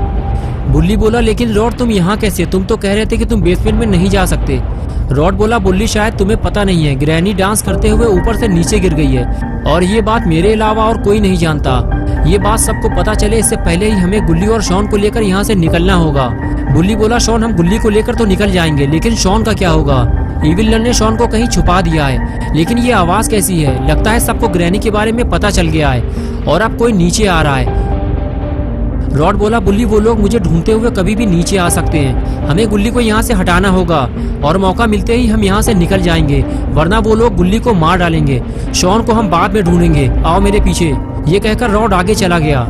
S1: बुल्ली बोला लेकिन रॉड तुम यहाँ कैसे, तुम तो कह रहे थे कि तुम बेसमेंट में नहीं जा सकते। रॉड बोला बुल्ली शायद तुम्हें पता नहीं है, ग्रैनी डांस करते हुए ऊपर से नीचे गिर गई है और ये बात मेरे अलावा और कोई नहीं जानता। ये बात सबको पता चले इससे पहले ही हमें गुल्ली और शॉन को लेकर यहाँ से निकलना होगा। बुल्ली बोला, शॉन हम गुल्ली को लेकर तो निकल जाएंगे, लेकिन शॉन का क्या होगा? इविलन ने शॉन को कहीं छुपा दिया है, लेकिन ये आवाज कैसी है? लगता है सबको ग्रैनी के बारे में पता चल गया है और अब कोई नीचे आ रहा है। रॉड बोला, बुल्ली वो लोग मुझे ढूंढते हुए कभी भी नीचे आ सकते हैं, हमें गुल्ली को यहाँ से हटाना होगा और मौका मिलते ही हम यहाँ से निकल जाएंगे, वरना वो लोग गुल्ली को मार डालेंगे। शॉन को हम बाद में ढूंढेंगे, आओ मेरे पीछे। ये कहकर रॉड आगे चला गया,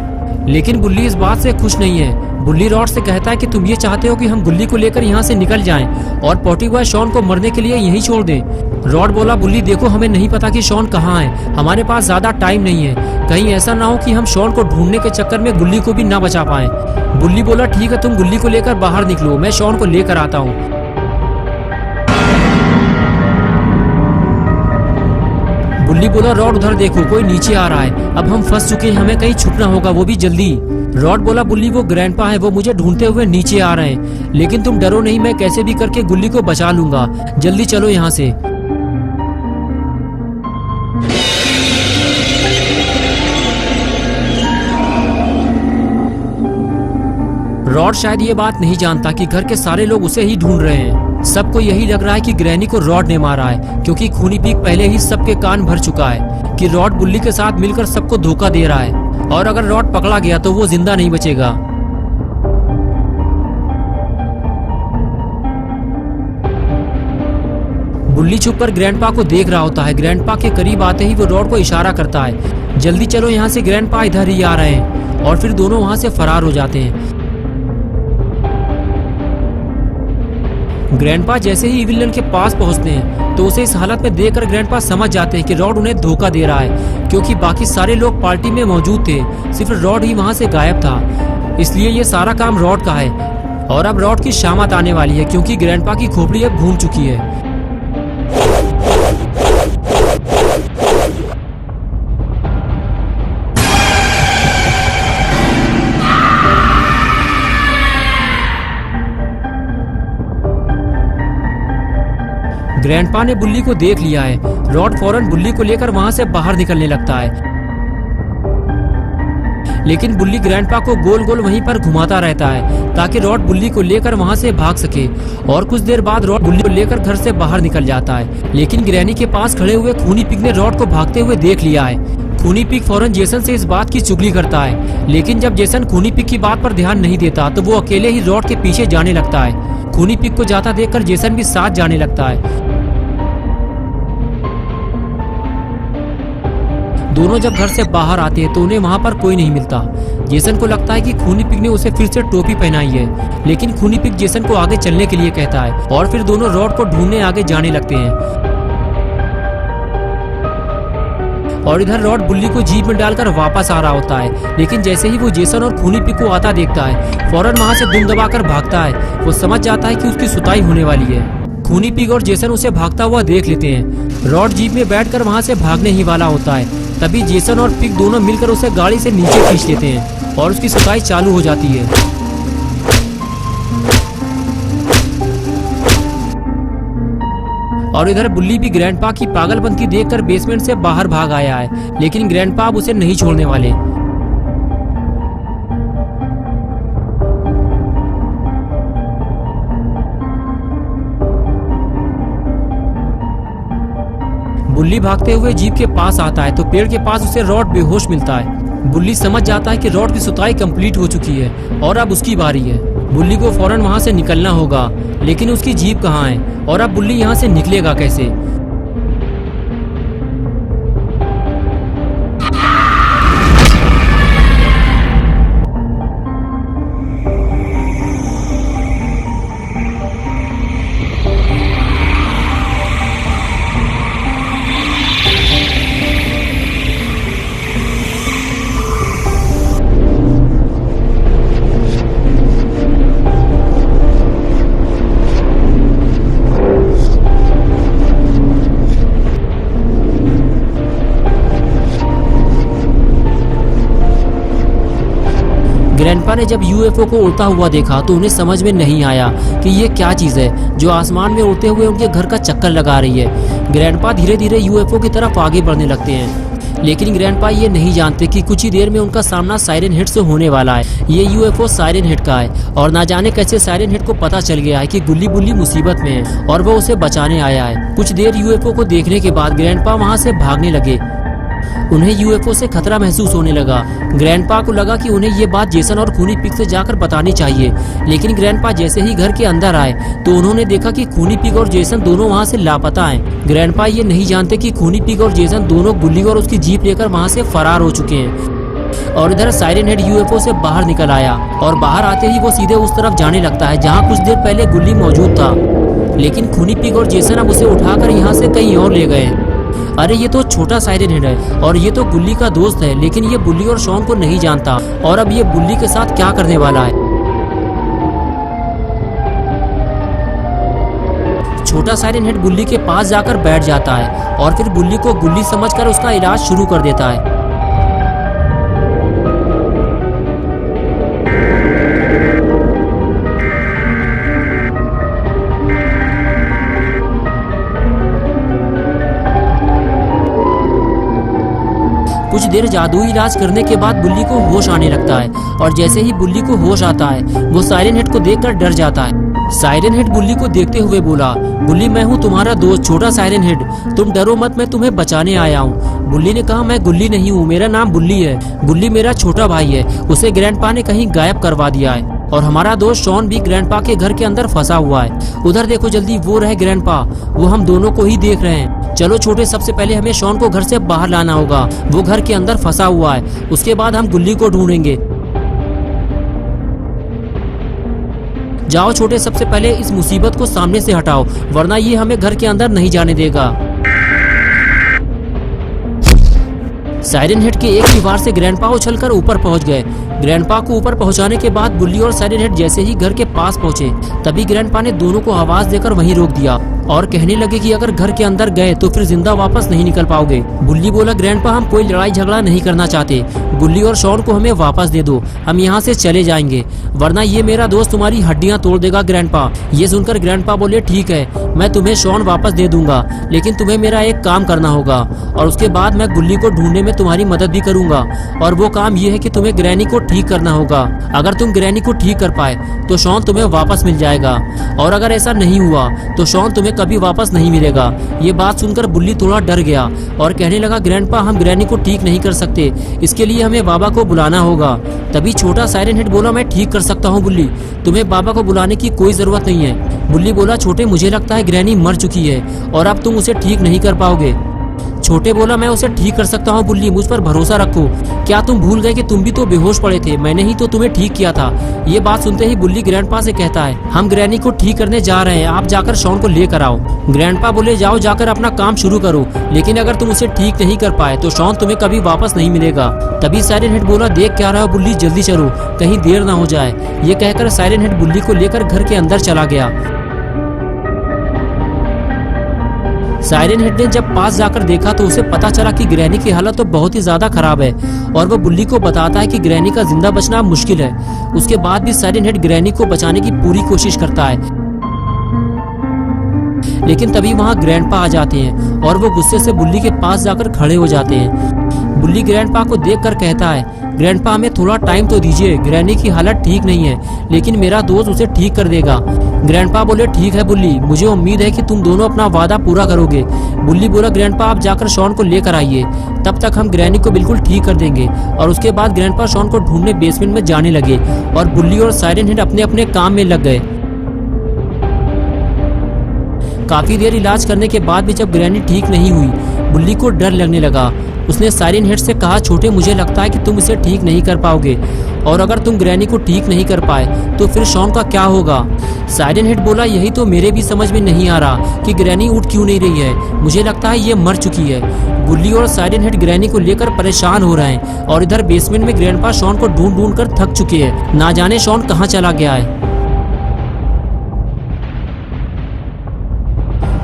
S1: लेकिन बुल्ली इस बात से खुश नहीं है। बुल्ली रॉड से कहता है कि तुम ये चाहते हो कि हम गुल्ली को लेकर यहाँ से निकल जाएं और पॉटी बॉय शॉन को मरने के लिए यहीं छोड़ दें। रॉड बोला, बुल्ली देखो हमें नहीं पता कि शॉन कहाँ है, हमारे पास ज्यादा टाइम नहीं है, कहीं ऐसा ना हो कि हम शॉन को ढूंढने के चक्कर में गुल्ली को भी ना बचा पाए। बुल्ली बोला, ठीक है तुम गुल्ली को लेकर बाहर निकलो, मैं शॉन को लेकर आता हूँ। बुल्ली बोला, रॉड उधर देखो कोई नीचे आ रहा है, अब हम फंस चुके हैं, हमें कहीं छुपना होगा, वो भी जल्दी। रॉड बोला, बुल्ली वो ग्रैंडपा है, वो मुझे ढूंढते हुए नीचे आ रहे हैं, लेकिन तुम डरो नहीं, मैं कैसे भी करके गुल्ली को बचा लूंगा, जल्दी चलो यहाँ से। रॉड शायद ये बात नहीं जानता कि घर के सारे लोग उसे ही ढूंढ रहे हैं। सबको यही लग रहा है कि ग्रैनी को रॉड ने मारा है, क्योंकि खूनी पीक पहले ही सबके कान भर चुका है कि रॉड बुल्ली के साथ मिलकर सबको धोखा दे रहा है, और अगर रॉड पकड़ा गया तो वो जिंदा नहीं बचेगा। बुल्ली छुपकर ग्रैंडपा को देख रहा होता है। ग्रैंडपा के करीब आते ही वो रॉड को इशारा करता है, जल्दी चलो यहाँ से, ग्रैंडपा इधर ही आ रहे हैं, और फिर दोनों वहां से फरार हो जाते हैं। ग्रैंडपा जैसे ही इविलन के पास पहुंचते हैं तो उसे इस हालत में देखकर ग्रैंडपा समझ जाते हैं कि रॉड उन्हें धोखा दे रहा है, क्योंकि बाकी सारे लोग पार्टी में मौजूद थे, सिर्फ रॉड ही वहां से गायब था। इसलिए ये सारा काम रॉड का है, और अब रॉड की शामत आने वाली है, क्योंकि ग्रैंडपा की खोपड़ी अब घूम चुकी है। ग्रैंडपा ने बुल्ली को देख लिया है। रॉड फौरन बुल्ली को लेकर वहां से बाहर निकलने लगता है, लेकिन बुल्ली ग्रैंडपा को गोल गोल वहीं पर घुमाता रहता है ताकि रॉड बुल्ली को लेकर वहां से भाग सके। और कुछ देर बाद रॉड बुल्ली को लेकर घर से बाहर निकल जाता है, लेकिन ग्रैनी के पास खड़े हुए खूनी पिग ने रॉड को भागते हुए देख लिया है। खूनी पिग फौरन जेसन से इस बात की चुगली करता है, लेकिन जब जेसन खूनी पिग की बात पर ध्यान नहीं देता तो वो अकेले ही रॉड के पीछे जाने लगता है। खूनी पिग को जाता देखकर जेसन भी साथ जाने लगता है। दोनों जब घर से बाहर आते हैं तो उन्हें वहां पर कोई नहीं मिलता। जेसन को लगता है कि खूनी पिग ने उसे फिर से टोपी पहनाई है, लेकिन खूनी पिग जेसन को आगे चलने के लिए कहता है, और फिर दोनों रॉड को ढूंढने आगे जाने लगते हैं। और इधर रॉड बुल्ली को जीप में डालकर वापस आ रहा होता है, लेकिन जैसे ही वो जेसन और खूनी पिग को आता देखता है, फौरन वहां से दुम दबाकर भागता है। वो समझ जाता है कि उसकी सुताई होने वाली है। खूनी पिग और जेसन उसे भागता हुआ देख लेते हैं। रॉड जीप में बैठकर वहां से भागने ही वाला होता है, तभी जेसन और पिग दोनों मिलकर उसे गाड़ी से नीचे खींच लेते हैं और उसकी सुताई चालू हो जाती है। और इधर बुल्ली भी ग्रैंडपा की पागलपंती देखकर बेसमेंट से बाहर भाग आया है, लेकिन ग्रैंडपा अब उसे नहीं छोड़ने वाले। बुल्ली भागते हुए जीप के पास आता है तो पेड़ के पास उसे रॉड बेहोश मिलता है। बुल्ली समझ जाता है कि रॉड की सुताई कंप्लीट हो चुकी है और अब उसकी बारी है। बुल्ली को फौरन वहां से निकलना होगा, लेकिन उसकी जीप कहाँ है और अब बुल्ली यहाँ से निकलेगा कैसे? ग्रैंडपा ने जब यूएफओ को उड़ता हुआ देखा तो उन्हें समझ में नहीं आया कि ये क्या चीज है जो आसमान में उड़ते हुए उनके घर का चक्कर लगा रही है। ग्रैंडपा धीरे धीरे यूएफओ की तरफ आगे बढ़ने लगते हैं, लेकिन ग्रैंडपा ये नहीं जानते कि कुछ ही देर में उनका सामना साइरन हेड से होने वाला है। ये यूएफओ साइरन हेड का है और ना जाने कैसे साइरन हेड को पता चल गया है कि गुल्ली बुल्ली मुसीबत में है और वो उसे बचाने आया है। कुछ देर यूएफओ को देखने के बाद ग्रैंडपा वहाँ से भागने लगे। उन्हें यूएफओ से खतरा महसूस होने लगा। ग्रैंडपा को लगा कि उन्हें ये बात जेसन और खूनी पिग से जाकर बतानी चाहिए, लेकिन ग्रैंडपा जैसे ही घर के अंदर आए तो उन्होंने देखा कि खूनी पिग और जेसन दोनों वहाँ से लापता हैं। ग्रैंडपा ये नहीं जानते कि खूनी पिग और जेसन दोनों गुल्ली और उसकी जीप लेकर वहाँ से फरार हो चुके हैं। और इधर साइरन हेड यूएफओ से बाहर निकल आया और बाहर आते ही वो सीधे उस तरफ जाने लगता है जहाँ कुछ देर पहले गुल्ली मौजूद था, लेकिन खूनी पिग और जेसन अब उसे उठाकर यहाँ से कहीं और ले गए। अरे ये तो छोटा साइरन हेड है और ये तो गुल्ली का दोस्त है, लेकिन ये बुल्ली और शॉन को नहीं जानता और अब ये बुल्ली के साथ क्या करने वाला है। छोटा साइरन हेड बुल्ली के पास जाकर बैठ जाता है और फिर बुल्ली को गुल्ली समझकर उसका इलाज शुरू कर देता है। कुछ देर जादुई इलाज करने के बाद बुल्ली को होश आने लगता है और जैसे ही बुल्ली को होश आता है वो साइरन हेड को देखकर डर जाता है। साइरन हेड बुल्ली को देखते हुए बोला, बुल्ली मैं हूँ तुम्हारा दोस्त छोटा साइरन हेड, तुम डरो मत, मैं तुम्हें बचाने आया हूँ। बुल्ली ने कहा, मैं गुल्ली नहीं हूँ, मेरा नाम बुल्ली है। बुल्ली मेरा छोटा भाई है, उसे ग्रैंडपा ने कहीं गायब करवा दिया है और हमारा दोस्त शॉन भी ग्रैंडपा के घर के अंदर फंसा हुआ है। उधर देखो जल्दी, वो रहे ग्रैंडपा, वो हम दोनों को ही देख रहे हैं। चलो छोटे, सबसे पहले हमें शॉन को घर से बाहर लाना होगा, वो घर के अंदर फंसा हुआ है, उसके बाद हम गुल्ली को ढूंढेंगे। जाओ छोटे, सबसे पहले इस मुसीबत को सामने से हटाओ, वरना ये हमें घर के अंदर नहीं जाने देगा। साइरन हेड के एक ही वार से ग्रैंडपा उछलकर ऊपर पहुंच गए। ग्रैंडपा को ऊपर पहुंचाने के बाद बुल्ली और साइरन हेड जैसे ही घर के पास पहुंचे तभी ग्रैंडपा ने दोनों को आवाज देकर वहीं रोक दिया और कहने लगे कि अगर घर के अंदर गए तो फिर जिंदा वापस नहीं निकल पाओगे। बुल्ली बोला, ग्रैंडपा हम कोई लड़ाई झगड़ा नहीं करना चाहते, गुल्ली और शॉन को हमें वापस दे दो, हम यहाँ से चले जाएंगे, वरना ये मेरा दोस्त तुम्हारी हड्डियाँ तोड़ देगा। ग्रैंडपा ये सुनकर ग्रैंडपा बोले, ठीक है, मैं तुम्हें शॉन वापस दे दूंगा, लेकिन तुम्हें मेरा एक काम करना होगा और उसके बाद मैं गुल्ली को ढूंढने में तुम्हारी मदद भी करूंगा। और वो काम ये है कि तुम्हें ग्रैनी को ठीक करना होगा। अगर तुम ग्रैनी को ठीक कर पाए तो शॉन तुम्हें वापस मिल जाएगा, और अगर ऐसा नहीं हुआ तो शॉन तुम्हें कभी वापस नहीं मिलेगा। ये बात सुनकर बुल्ली थोड़ा डर गया और कहने लगा, ग्रैंडपा हम ग्रैनी को ठीक नहीं कर सकते, इसके लिए हमें बाबा को बुलाना होगा। तभी छोटा साइरन हेड बोला, मैं ठीक कर सकता हूँ बुल्ली, तुम्हें बाबा को बुलाने की कोई जरूरत नहीं है। बुल्ली बोला, छोटे मुझे लगता है ग्रैनी मर चुकी है और अब तुम उसे ठीक नहीं कर पाओगे। छोटे बोला, मैं उसे ठीक कर सकता हूँ बुल्ली, मुझ पर भरोसा रखो। क्या तुम भूल गए कि तुम भी तो बेहोश पड़े थे, मैंने ही तो तुम्हें ठीक किया था। ये बात सुनते ही बुल्ली ग्रैंडपा से कहता है, हम ग्रैनी को ठीक करने जा रहे हैं, आप जाकर शॉन को लेकर आओ। ग्रैंडपा बोले, जाओ जाकर अपना काम शुरू करो, लेकिन अगर तुम उसे ठीक नहीं कर पाए तो शॉन तुम्हें कभी वापस नहीं मिलेगा। तभी साइरन हेड बोला, देख क्या रहा हो बुल्ली, जल्दी चलो, कहीं देर ना हो जाए। ये कहकर साइरन हेड बुल्ली को लेकर घर के अंदर चला गया। साइरन हेड ने जब पास जाकर देखा तो उसे पता चला कि ग्रैनी की हालत तो बहुत ही ज्यादा खराब है और वो बुल्ली को बताता है कि ग्रैनी का जिंदा बचना मुश्किल है। उसके बाद भी साइरन हेड ग्रैनी को बचाने की पूरी कोशिश करता है, लेकिन तभी वहाँ ग्रैंडपा आ जाते हैं और वो गुस्से से बुल्ली के पास जाकर खड़े हो जाते हैं। बुल्ली ग्रैंडपा को देखकर कहता है, ग्रैंडपा हमें थोड़ा टाइम तो दीजिए, ग्रैनी की हालत ठीक नहीं है, लेकिन मेरा दोस्त उसे ठीक कर देगा। ग्रैंडपा बोले, ठीक है बुल्ली, मुझे उम्मीद है कि तुम दोनों अपना वादा पूरा करोगे। बुल्ली बोला, ग्रैंडपा आप जाकर शॉन को लेकर आइए, तब तक हम ग्रैनी को बिल्कुल ठीक कर देंगे। और उसके बाद ग्रैंडपा शॉन को ढूंढने बेसमेंट में जाने लगे और बुल्ली और साइरन हेड अपने अपने काम में लग गए। काफी देर इलाज करने के बाद भी जब ग्रैनी ठीक नहीं हुई, बुल्ली को डर लगने लगा। उसने साइरन हेड से कहा, छोटे मुझे लगता है कि तुम इसे ठीक नहीं कर पाओगे, और अगर तुम ग्रैनी को ठीक नहीं कर पाए तो फिर शॉन का क्या होगा। साइरन हेड बोला, यही तो मेरे भी समझ में नहीं आ रहा कि ग्रैनी उठ क्यों नहीं रही है, मुझे लगता है ये मर चुकी है। बुल्ली और साइरन हेड ग्रैनी को लेकर परेशान हो रहे हैं और इधर बेसमेंट में ग्रैंडपा शॉन को ढूंढ ढूंढ कर थक चुके हैं, ना जाने शॉन कहाँ चला गया है।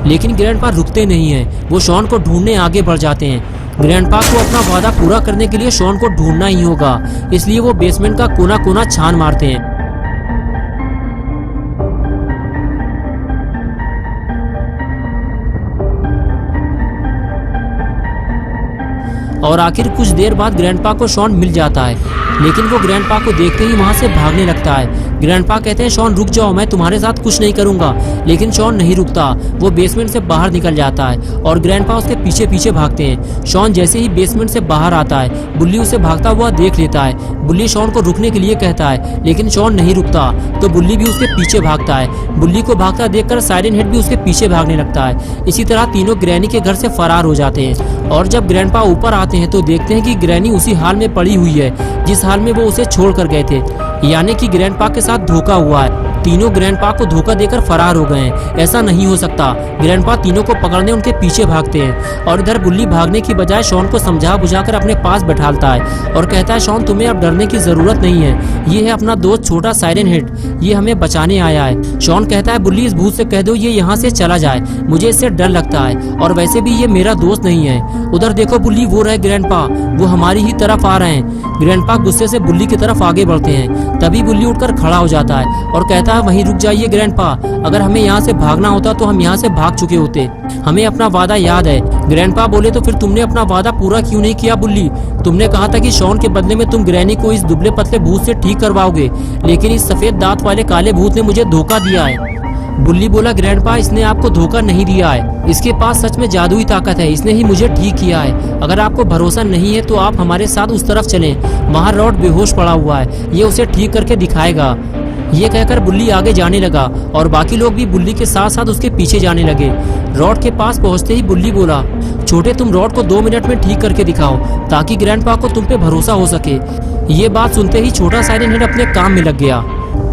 S1: लेकिन ग्रैंडपा रुकते नहीं हैं, वो शॉन को ढूंढने आगे बढ़ जाते हैं। ग्रैंडपा को अपना वादा पूरा करने के लिए शॉन को ढूंढना ही होगा, इसलिए वो बेसमेंट का कोना कोना छान मारते हैं। और आखिर कुछ देर बाद ग्रैंडपा को शॉन मिल जाता है, लेकिन वो ग्रैंडपा को देखते ही वहाँ से भागने लगता है। ग्रैंडपा कहते हैं शॉन रुक जाओ, मैं तुम्हारे साथ कुछ नहीं करूंगा, लेकिन शॉन नहीं रुकता। वो बेसमेंट से बाहर निकल जाता है और ग्रैंडपा उसके पीछे पीछे भागते हैं। शॉन जैसे ही बेसमेंट से बाहर आता है, बुल्ली उसे भागता हुआ देख लेता है। बुल्ली शॉन को रुकने के लिए कहता है, लेकिन शॉन नहीं रुकता, तो बुल्ली भी उसके पीछे भागता है। बुल्ली को भागता देखकर साइरन हेड भी उसके पीछे भागने लगता है। इसी तरह तीनों ग्रैनी के घर से फरार हो जाते हैं और जब ग्रैंडपा ऊपर आते हैं तो देखते हैं कि ग्रैनी उसी हाल में पड़ी हुई है जिस हाल में वो उसे छोड़ कर गए थे, यानी कि ग्रैंडपा के साथ धोखा हुआ है। तीनों ग्रैंडपा को धोखा देकर फरार हो गए हैं। ऐसा नहीं हो सकता। ग्रैंडपा तीनों को पकड़ने उनके पीछे भागते हैं और इधर बुल्ली भागने की बजाय शॉन को समझा बुझाकर अपने पास बैठालता है और कहता है शॉन तुम्हें अब डरने की जरूरत नहीं है, ये है अपना दोस्त छोटा साइरन हेड, ये हमें बचाने आया है। शॉन कहता है बुल्ली इस भूत से कह दो ये यहाँ से चला जाए, मुझे इससे डर लगता है और वैसे भी ये मेरा दोस्त नहीं है। उधर देखो बुल्ली, वो रहे ग्रैंडपा, वो हमारी ही तरफ आ रहे हैं। ग्रैंडपा गुस्से से बुल्ली की तरफ आगे बढ़ते हैं। तभी बुल्ली उठकर खड़ा हो जाता है और कहता है वहीं रुक जाइए ग्रैंडपा, अगर हमें यहाँ से भागना होता तो हम यहाँ से भाग चुके होते, हमें अपना वादा याद है। ग्रैंडपा बोले तो फिर तुमने अपना वादा पूरा क्यों नहीं किया बुल्ली? तुमने कहा था कि शॉन के बदले में तुम ग्रैनी को इस दुबले पतले भूत से ठीक करवाओगे, लेकिन इस सफेद दांत वाले काले भूत ने मुझे धोखा दिया है। बुल्ली बोला ग्रैंडपा इसने आपको धोखा नहीं दिया है, इसके पास सच में जादुई ताकत है, इसने ही मुझे ठीक किया है। अगर आपको भरोसा नहीं है तो आप हमारे साथ उस तरफ चलें, वहाँ रॉड बेहोश पड़ा हुआ है, ये उसे ठीक करके दिखाएगा। ये कहकर बुल्ली आगे जाने लगा और बाकी लोग भी बुल्ली के साथ साथ उसके पीछे जाने लगे। रॉड के पास पहुंचते ही बुल्ली बोला छोटे तुम रॉड को 2 मिनट में ठीक करके दिखाओ ताकि ग्रैंडपा को तुम पे भरोसा हो सके। ये बात सुनते ही छोटा साइरन हेड अपने काम में लग गया।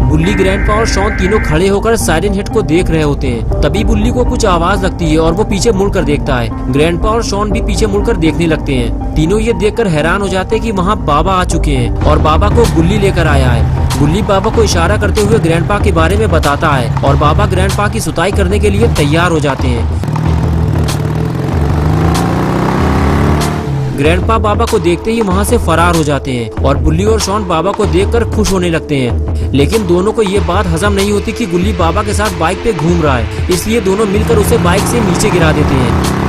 S1: बुल्ली, ग्रैंडपा और शॉन तीनों खड़े होकर साइरन हेड को देख रहे होते हैं। तभी बुल्ली को कुछ आवाज लगती है और वो पीछे मुड़कर देखता है। ग्रैंडपा और शॉन भी पीछे मुड़कर देखने लगते हैं। तीनों ये देखकर हैरान हो जाते हैं कि वहाँ बाबा आ चुके हैं और बाबा को बुल्ली लेकर आया है। बुल्ली बाबा को इशारा करते हुए ग्रैंडपा के बारे में बताता है और बाबा ग्रैंडपा की सुताई करने के लिए तैयार हो जाते हैं। ग्रैंडपा बाबा को देखते ही वहाँ से फरार हो जाते हैं और बुल्ली और शॉन बाबा को देखकर खुश होने लगते हैं। लेकिन दोनों को ये बात हजम नहीं होती कि बुल्ली बाबा के साथ बाइक पे घूम रहा है, इसलिए दोनों मिलकर उसे बाइक से नीचे गिरा देते हैं।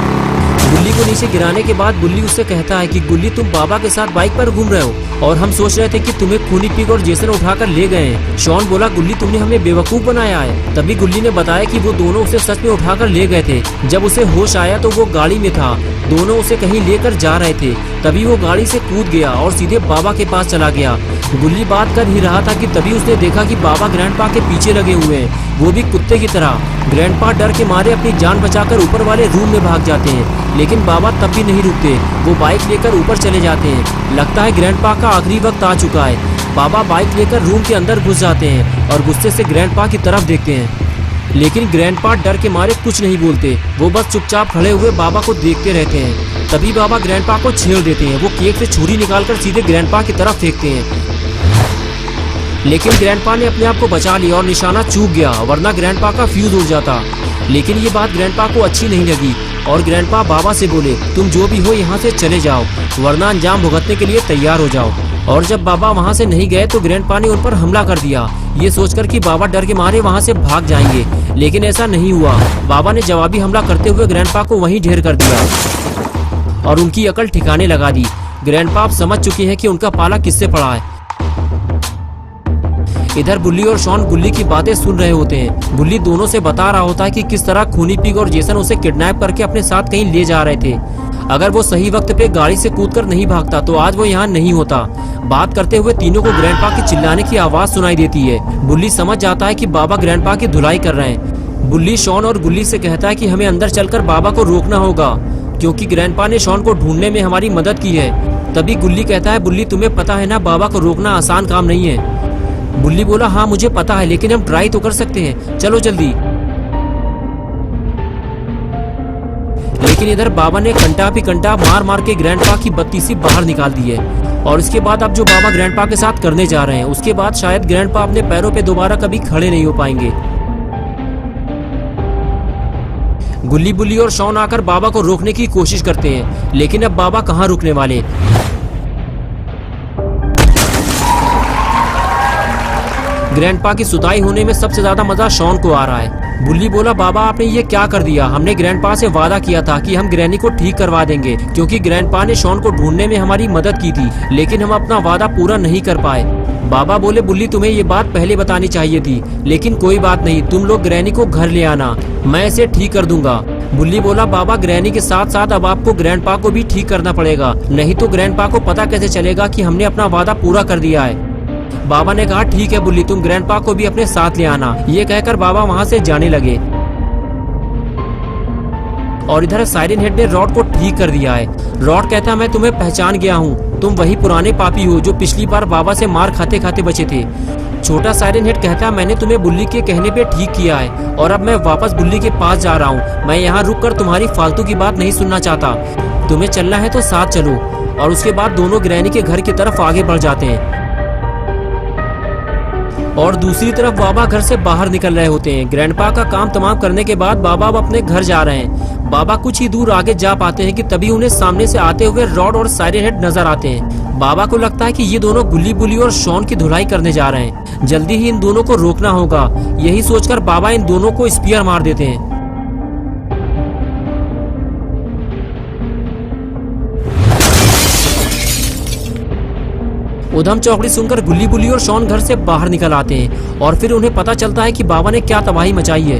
S1: बुल्ली को नीचे गिराने के बाद बुल्ली उससे कहता है कि गुल्ली तुम बाबा के साथ बाइक पर घूम रहे हो और हम सोच रहे थे कि तुम्हें खूनी पिग और जेसन उठाकर ले गए हैं। शॉन बोला गुल्ली तुमने हमें बेवकूफ बनाया है। तभी गुल्ली ने बताया कि वो दोनों उसे सच में उठाकर ले गए थे। जब उसे होश आया तो वो गाड़ी में था, दोनों उसे कहीं लेकर जा रहे थे। तभी वो गाड़ी से कूद गया और सीधे बाबा के पास चला गया। गुल्ली बात कर ही रहा था कि तभी उसने देखा कि बाबा ग्रैंडपा के पीछे लगे हुए हैं, वो भी कुत्ते की तरह। ग्रैंडपा डर के मारे अपनी जान बचाकर ऊपर वाले रूम में भाग जाते हैं, लेकिन बाबा तब भी नहीं रुकते। वो बाइक लेकर ऊपर चले जाते हैं। लगता है ग्रैंडपा का आखिरी वक्त आ चुका है। बाबा बाइक लेकर रूम के अंदर घुस जाते हैं और गुस्से से ग्रैंडपा की तरफ देखते हैं, लेकिन ग्रैंडपा डर के मारे कुछ नहीं बोलते। वो बस चुपचाप खड़े हुए बाबा को देखते रहते हैं। तभी बाबा ग्रैंडपा को छेड़ देते हैं। वो केक से छुरी निकालकर सीधे ग्रैंडपा की तरफ फेंकते हैं, लेकिन ग्रैंडपा ने अपने आप को बचा लिया और निशाना चूक गया, वरना ग्रैंडपा का फ्यूज उड़ जाता। लेकिन ये बात ग्रैंडपा को अच्छी नहीं लगी और ग्रैंडपा बाबा से बोले तुम जो भी हो यहाँ से चले जाओ, वरना अंजाम भुगतने के लिए तैयार हो जाओ। और जब बाबा वहाँ से नहीं गए तो ग्रैंडपा ने उन पर हमला कर दिया, ये सोचकर कि बाबा डर के मारे वहाँ से भाग जाएंगे। लेकिन ऐसा नहीं हुआ। बाबा ने जवाबी हमला करते हुए ग्रैंडपा को वहीं ढेर कर दिया और उनकी अकल ठिकाने लगा दी। ग्रैंडपा अब समझ चुके हैं कि उनका पाला किससे पड़ा है। इधर बुल्ली और शॉन गुल्ली की बातें सुन रहे होते हैं। बुल्ली दोनों से बता रहा होता है कि किस तरह खूनी पिग और जेसन उसे किडनैप करके अपने साथ कहीं ले जा रहे थे। अगर वो सही वक्त पे गाड़ी से कूदकर नहीं भागता तो आज वो यहाँ नहीं होता। बात करते हुए तीनों को ग्रैंडपा की चिल्लाने की आवाज सुनाई देती है। बुल्ली समझ जाता है कि बाबा ग्रैंडपा की धुलाई कर रहे हैं। बुल्ली शॉन और गुल्ली से कहता है कि हमें अंदर चलकर बाबा को रोकना होगा, क्योंकि ग्रैंडपा ने शॉन को ढूंढने में हमारी मदद की है। तभी गुल्ली कहता है बुल्ली तुम्हें पता है ना बाबा को रोकना आसान काम नहीं है। बुल्ली बोला हाँ मुझे पता है, लेकिन हम ट्राई तो कर सकते हैं, चलो जल्दी। लेकिन इधर बाबा ने कंटा भी कंटा मार मार के ग्रैंडपा की बत्तीसी बाहर निकाल दी है। और इसके बाद अब जो बाबा ग्रैंडपा के साथ करने जा रहे हैं, उसके बाद शायद ग्रैंडपा अपने पैरों पे दोबारा कभी खड़े नहीं हो पाएंगे। गुल्ली, बुल्ली और शॉन आकर बाबा को रोकने की कोशिश करते हैं, लेकिन अब बाबा कहाँ रुकने वाले। ग्रैंडपा की सुताई होने में सबसे ज्यादा मजा शॉन को आ रहा है। बुल्ली बोला, बाबा आपने ये क्या कर दिया? हमने ग्रैंडपा से वादा किया था कि हम ग्रैनी को ठीक करवा देंगे, क्योंकि ग्रैंडपा ने शॉन को ढूंढने में हमारी मदद की थी, लेकिन हम अपना वादा पूरा नहीं कर पाए। बाबा बोले, बुल्ली तुम्हें ये बात पहले बतानी चाहिए थी, लेकिन कोई बात नहीं, तुम लोग ग्रैनी को घर ले आना, मैं इसे ठीक कर दूंगा। बुल्ली बोला, बाबा ग्रैनी के साथ साथ अब आपको ग्रैंडपा को भी ठीक करना पड़ेगा, नहीं तो ग्रैंडपा को पता कैसे चलेगा कि हमने अपना वादा पूरा कर दिया है। बाबा ने कहा, ठीक है बुल्ली, तुम ग्रैंडपा को भी अपने साथ ले आना। ये कहकर बाबा वहाँ से जाने लगे और इधर साइरन हेड ने रॉड को ठीक कर दिया है। रॉड कहता, मैं तुम्हें पहचान गया हूँ, तुम वही पुराने पापी हो जो पिछली बार बाबा से मार खाते खाते बचे थे। छोटा साइरन हेड कहता, मैंने तुम्हें बुल्ली के कहने पे ठीक किया है और अब मैं वापस बुल्ली के पास जा रहा हूँ। मैं यहाँ रुक कर तुम्हारी फालतू की बात नहीं सुनना चाहता, तुम्हें चलना है तो साथ चलो। और उसके बाद दोनों ग्रैनी के घर की तरफ आगे बढ़ जाते हैं और दूसरी तरफ बाबा घर से बाहर निकल रहे होते हैं। ग्रैंडपा का काम तमाम करने के बाद बाबा अब अपने घर जा रहे हैं। बाबा कुछ ही दूर आगे जा पाते हैं कि तभी उन्हें सामने से आते हुए रॉड और साइरन हेड नजर आते हैं। बाबा को लगता है कि ये दोनों गुल्ली बुल्ली और शॉन की धुलाई करने जा रहे हैं, जल्दी ही इन दोनों को रोकना होगा। यही सोचकर बाबा इन दोनों को स्पीयर मार देते हैं। उधम चौकड़ी सुनकर गुल्ली बुल्ली और शॉन घर से बाहर निकल आते हैं और फिर उन्हें पता चलता है कि बाबा ने क्या तबाही मचाई है।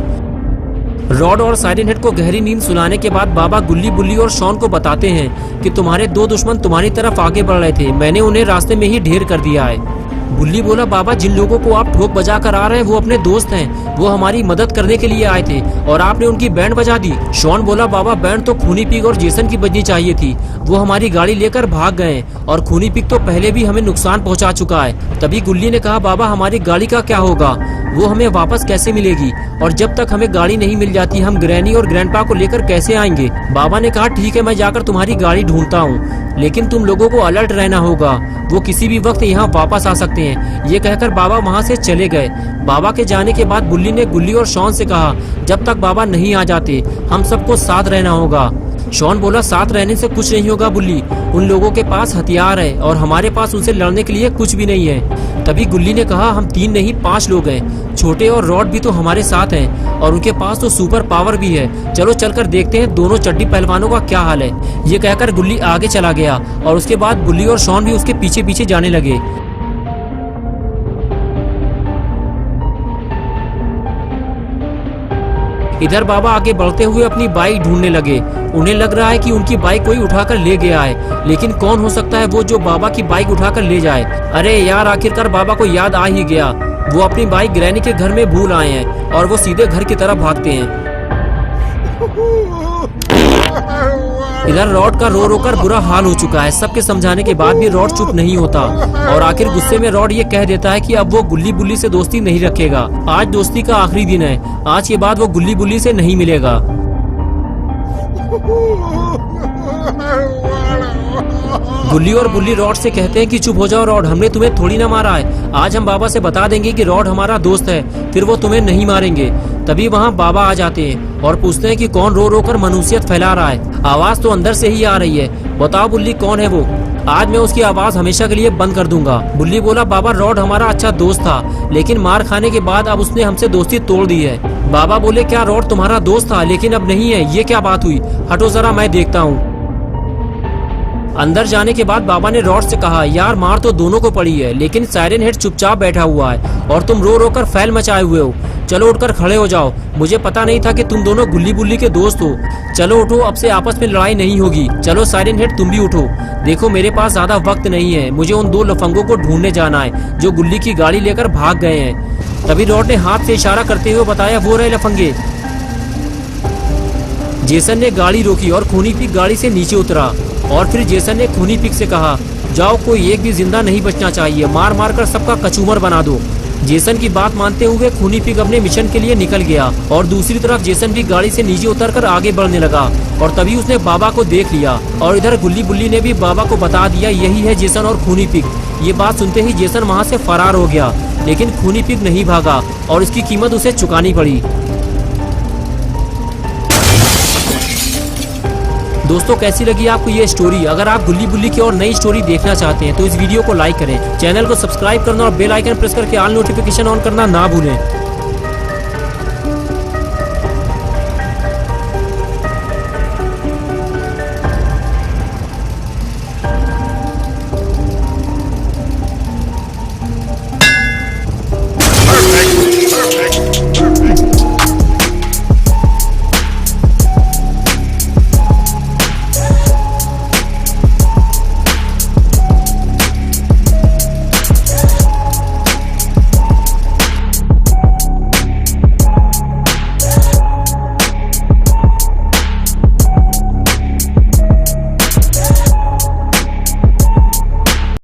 S1: रॉड और साइरन हेड को गहरी नींद सुलाने के बाद बाबा गुल्ली बुल्ली और शॉन को बताते हैं कि तुम्हारे दो दुश्मन तुम्हारी तरफ आगे बढ़ रहे थे, मैंने उन्हें रास्ते में ही ढेर कर दिया है। बुल्ली बोला, बाबा जिन लोगों को आप ठोक बजा कर आ रहे हैं वो अपने दोस्त हैं, वो हमारी मदद करने के लिए आए थे और आपने उनकी बैंड बजा दी। शॉन बोला, बाबा बैंड तो खूनी पिग और जेसन की बजनी चाहिए थी, वो हमारी गाड़ी लेकर भाग गए और खूनी पिग तो पहले भी हमें नुकसान पहुंचा चुका है। तभी गुल्ली ने कहा, बाबा हमारी गाड़ी का क्या होगा, वो हमें वापस कैसे मिलेगी, और जब तक हमें गाड़ी नहीं मिल जाती हम ग्रैनी और ग्रैंडपा को लेकर कैसे आएंगे। बाबा ने कहा, ठीक है मैं जाकर तुम्हारी गाड़ी ढूंढता हूँ, लेकिन तुम लोगों को अलर्ट रहना होगा, वो किसी भी वक्त यहाँ वापस आ सकते हैं। ये कहकर बाबा वहाँ से चले गए। बाबा के जाने के बाद बुल्ली ने गुल्ली और शॉन से कहा, जब तक बाबा नहीं आ जाते हम सबको साथ रहना होगा। शॉन बोला, साथ रहने से कुछ नहीं होगा बुल्ली, उन लोगों के पास हथियार है और हमारे पास उनसे लड़ने के लिए कुछ भी नहीं है। तभी गुल्ली ने कहा, हम 3 नहीं 5 लोग हैं, छोटे और रॉड भी तो हमारे साथ हैं और उनके पास तो सुपर पावर भी है, चलो चलकर देखते हैं दोनों चड्डी पहलवानों का क्या हाल है। ये कहकर गुल्ली आगे चला गया और उसके बाद बुल्ली और शॉन भी उसके पीछे पीछे जाने लगे। इधर बाबा आगे बढ़ते हुए अपनी बाइक ढूंढने लगे। उन्हें लग रहा है कि उनकी बाइक कोई उठाकर ले गया है, लेकिन कौन हो सकता है वो जो बाबा की बाइक उठाकर ले जाए। अरे यार, आखिरकार बाबा को याद आ ही गया, वो अपनी बाइक ग्रैनी के घर में भूल आए हैं और वो सीधे घर की तरफ भागते हैं। इधर रॉड का रो रो कर बुरा हाल हो चुका है। सबके समझाने के बाद भी रॉड चुप नहीं होता और आखिर गुस्से में रॉड ये कह देता है कि अब वो गुल्ली बुल्ली से दोस्ती नहीं रखेगा। आज दोस्ती का आखिरी दिन है, आज के बाद वो गुल्ली बुल्ली से नहीं मिलेगा। गुल्ली और बुल्ली रॉड से कहते हैं कि चुप हो जाओ रॉड, हमने तुम्हें थोड़ी ना मारा है, आज हम बाबा से बता देंगे कि रॉड हमारा दोस्त है, फिर वो तुम्हें नहीं मारेंगे। तभी वहाँ बाबा आ जाते हैं और पूछते हैं कि कौन रो रो कर मनुष्यत फैला रहा है, आवाज तो अंदर से ही आ रही है, बताओ बुल्ली कौन है वो, आज मैं उसकी आवाज हमेशा के लिए बंद कर दूंगा। बुल्ली बोला, बाबा रॉड हमारा अच्छा दोस्त था, लेकिन मार खाने के बाद अब उसने हमसे दोस्ती तोड़ दी है। बाबा बोले, क्या रॉड तुम्हारा दोस्त था लेकिन अब नहीं है, ये क्या बात हुई, हटो जरा मैं देखता हूँ। अंदर जाने के बाद बाबा ने रॉड से कहा, यार मार तो दोनों को पड़ी है, लेकिन साइरन हेड चुपचाप बैठा हुआ है और तुम रो रो कर फैल मचाए हुए हो, चलो उठकर खड़े हो जाओ, मुझे पता नहीं था कि तुम दोनों गुल्ली बुल्ली के दोस्त हो, चलो उठो, अब से आपस में लड़ाई नहीं होगी। चलो साइरन हेड तुम भी उठो, देखो मेरे पास ज्यादा वक्त नहीं है, मुझे उन 2 लफंगों को ढूंढने जाना है जो गुल्ली की गाड़ी लेकर भाग गए हैं। तभी रॉड ने हाथ से इशारा करते हुए बताया, वो रहे लफंगे। जेसन ने गाड़ी रोकी और खूनी पिग गाड़ी से नीचे उतरा और फिर जेसन ने खूनी पिग से कहा, जाओ कोई एक भी जिंदा नहीं बचना चाहिए, मार मार कर सबका कचूमर बना दो। जेसन की बात मानते हुए खूनी पिग अपने मिशन के लिए निकल गया और दूसरी तरफ जेसन भी गाड़ी से नीचे उतरकर आगे बढ़ने लगा और तभी उसने बाबा को देख लिया और इधर गुल्ली बुल्ली ने भी बाबा को बता दिया, यही है जेसन और खूनी पिग। ये बात सुनते ही जेसन वहाँ से फरार हो गया, लेकिन खूनी पिग नहीं भागा और इसकी कीमत उसे चुकानी पड़ी। दोस्तों कैसी लगी आपको ये स्टोरी? अगर आप गुल्ली बुल्ली की और नई स्टोरी देखना चाहते हैं तो इस वीडियो को लाइक करें, चैनल को सब्सक्राइब करना और बेल आइकन प्रेस करके ऑल नोटिफिकेशन ऑन करना ना भूलें।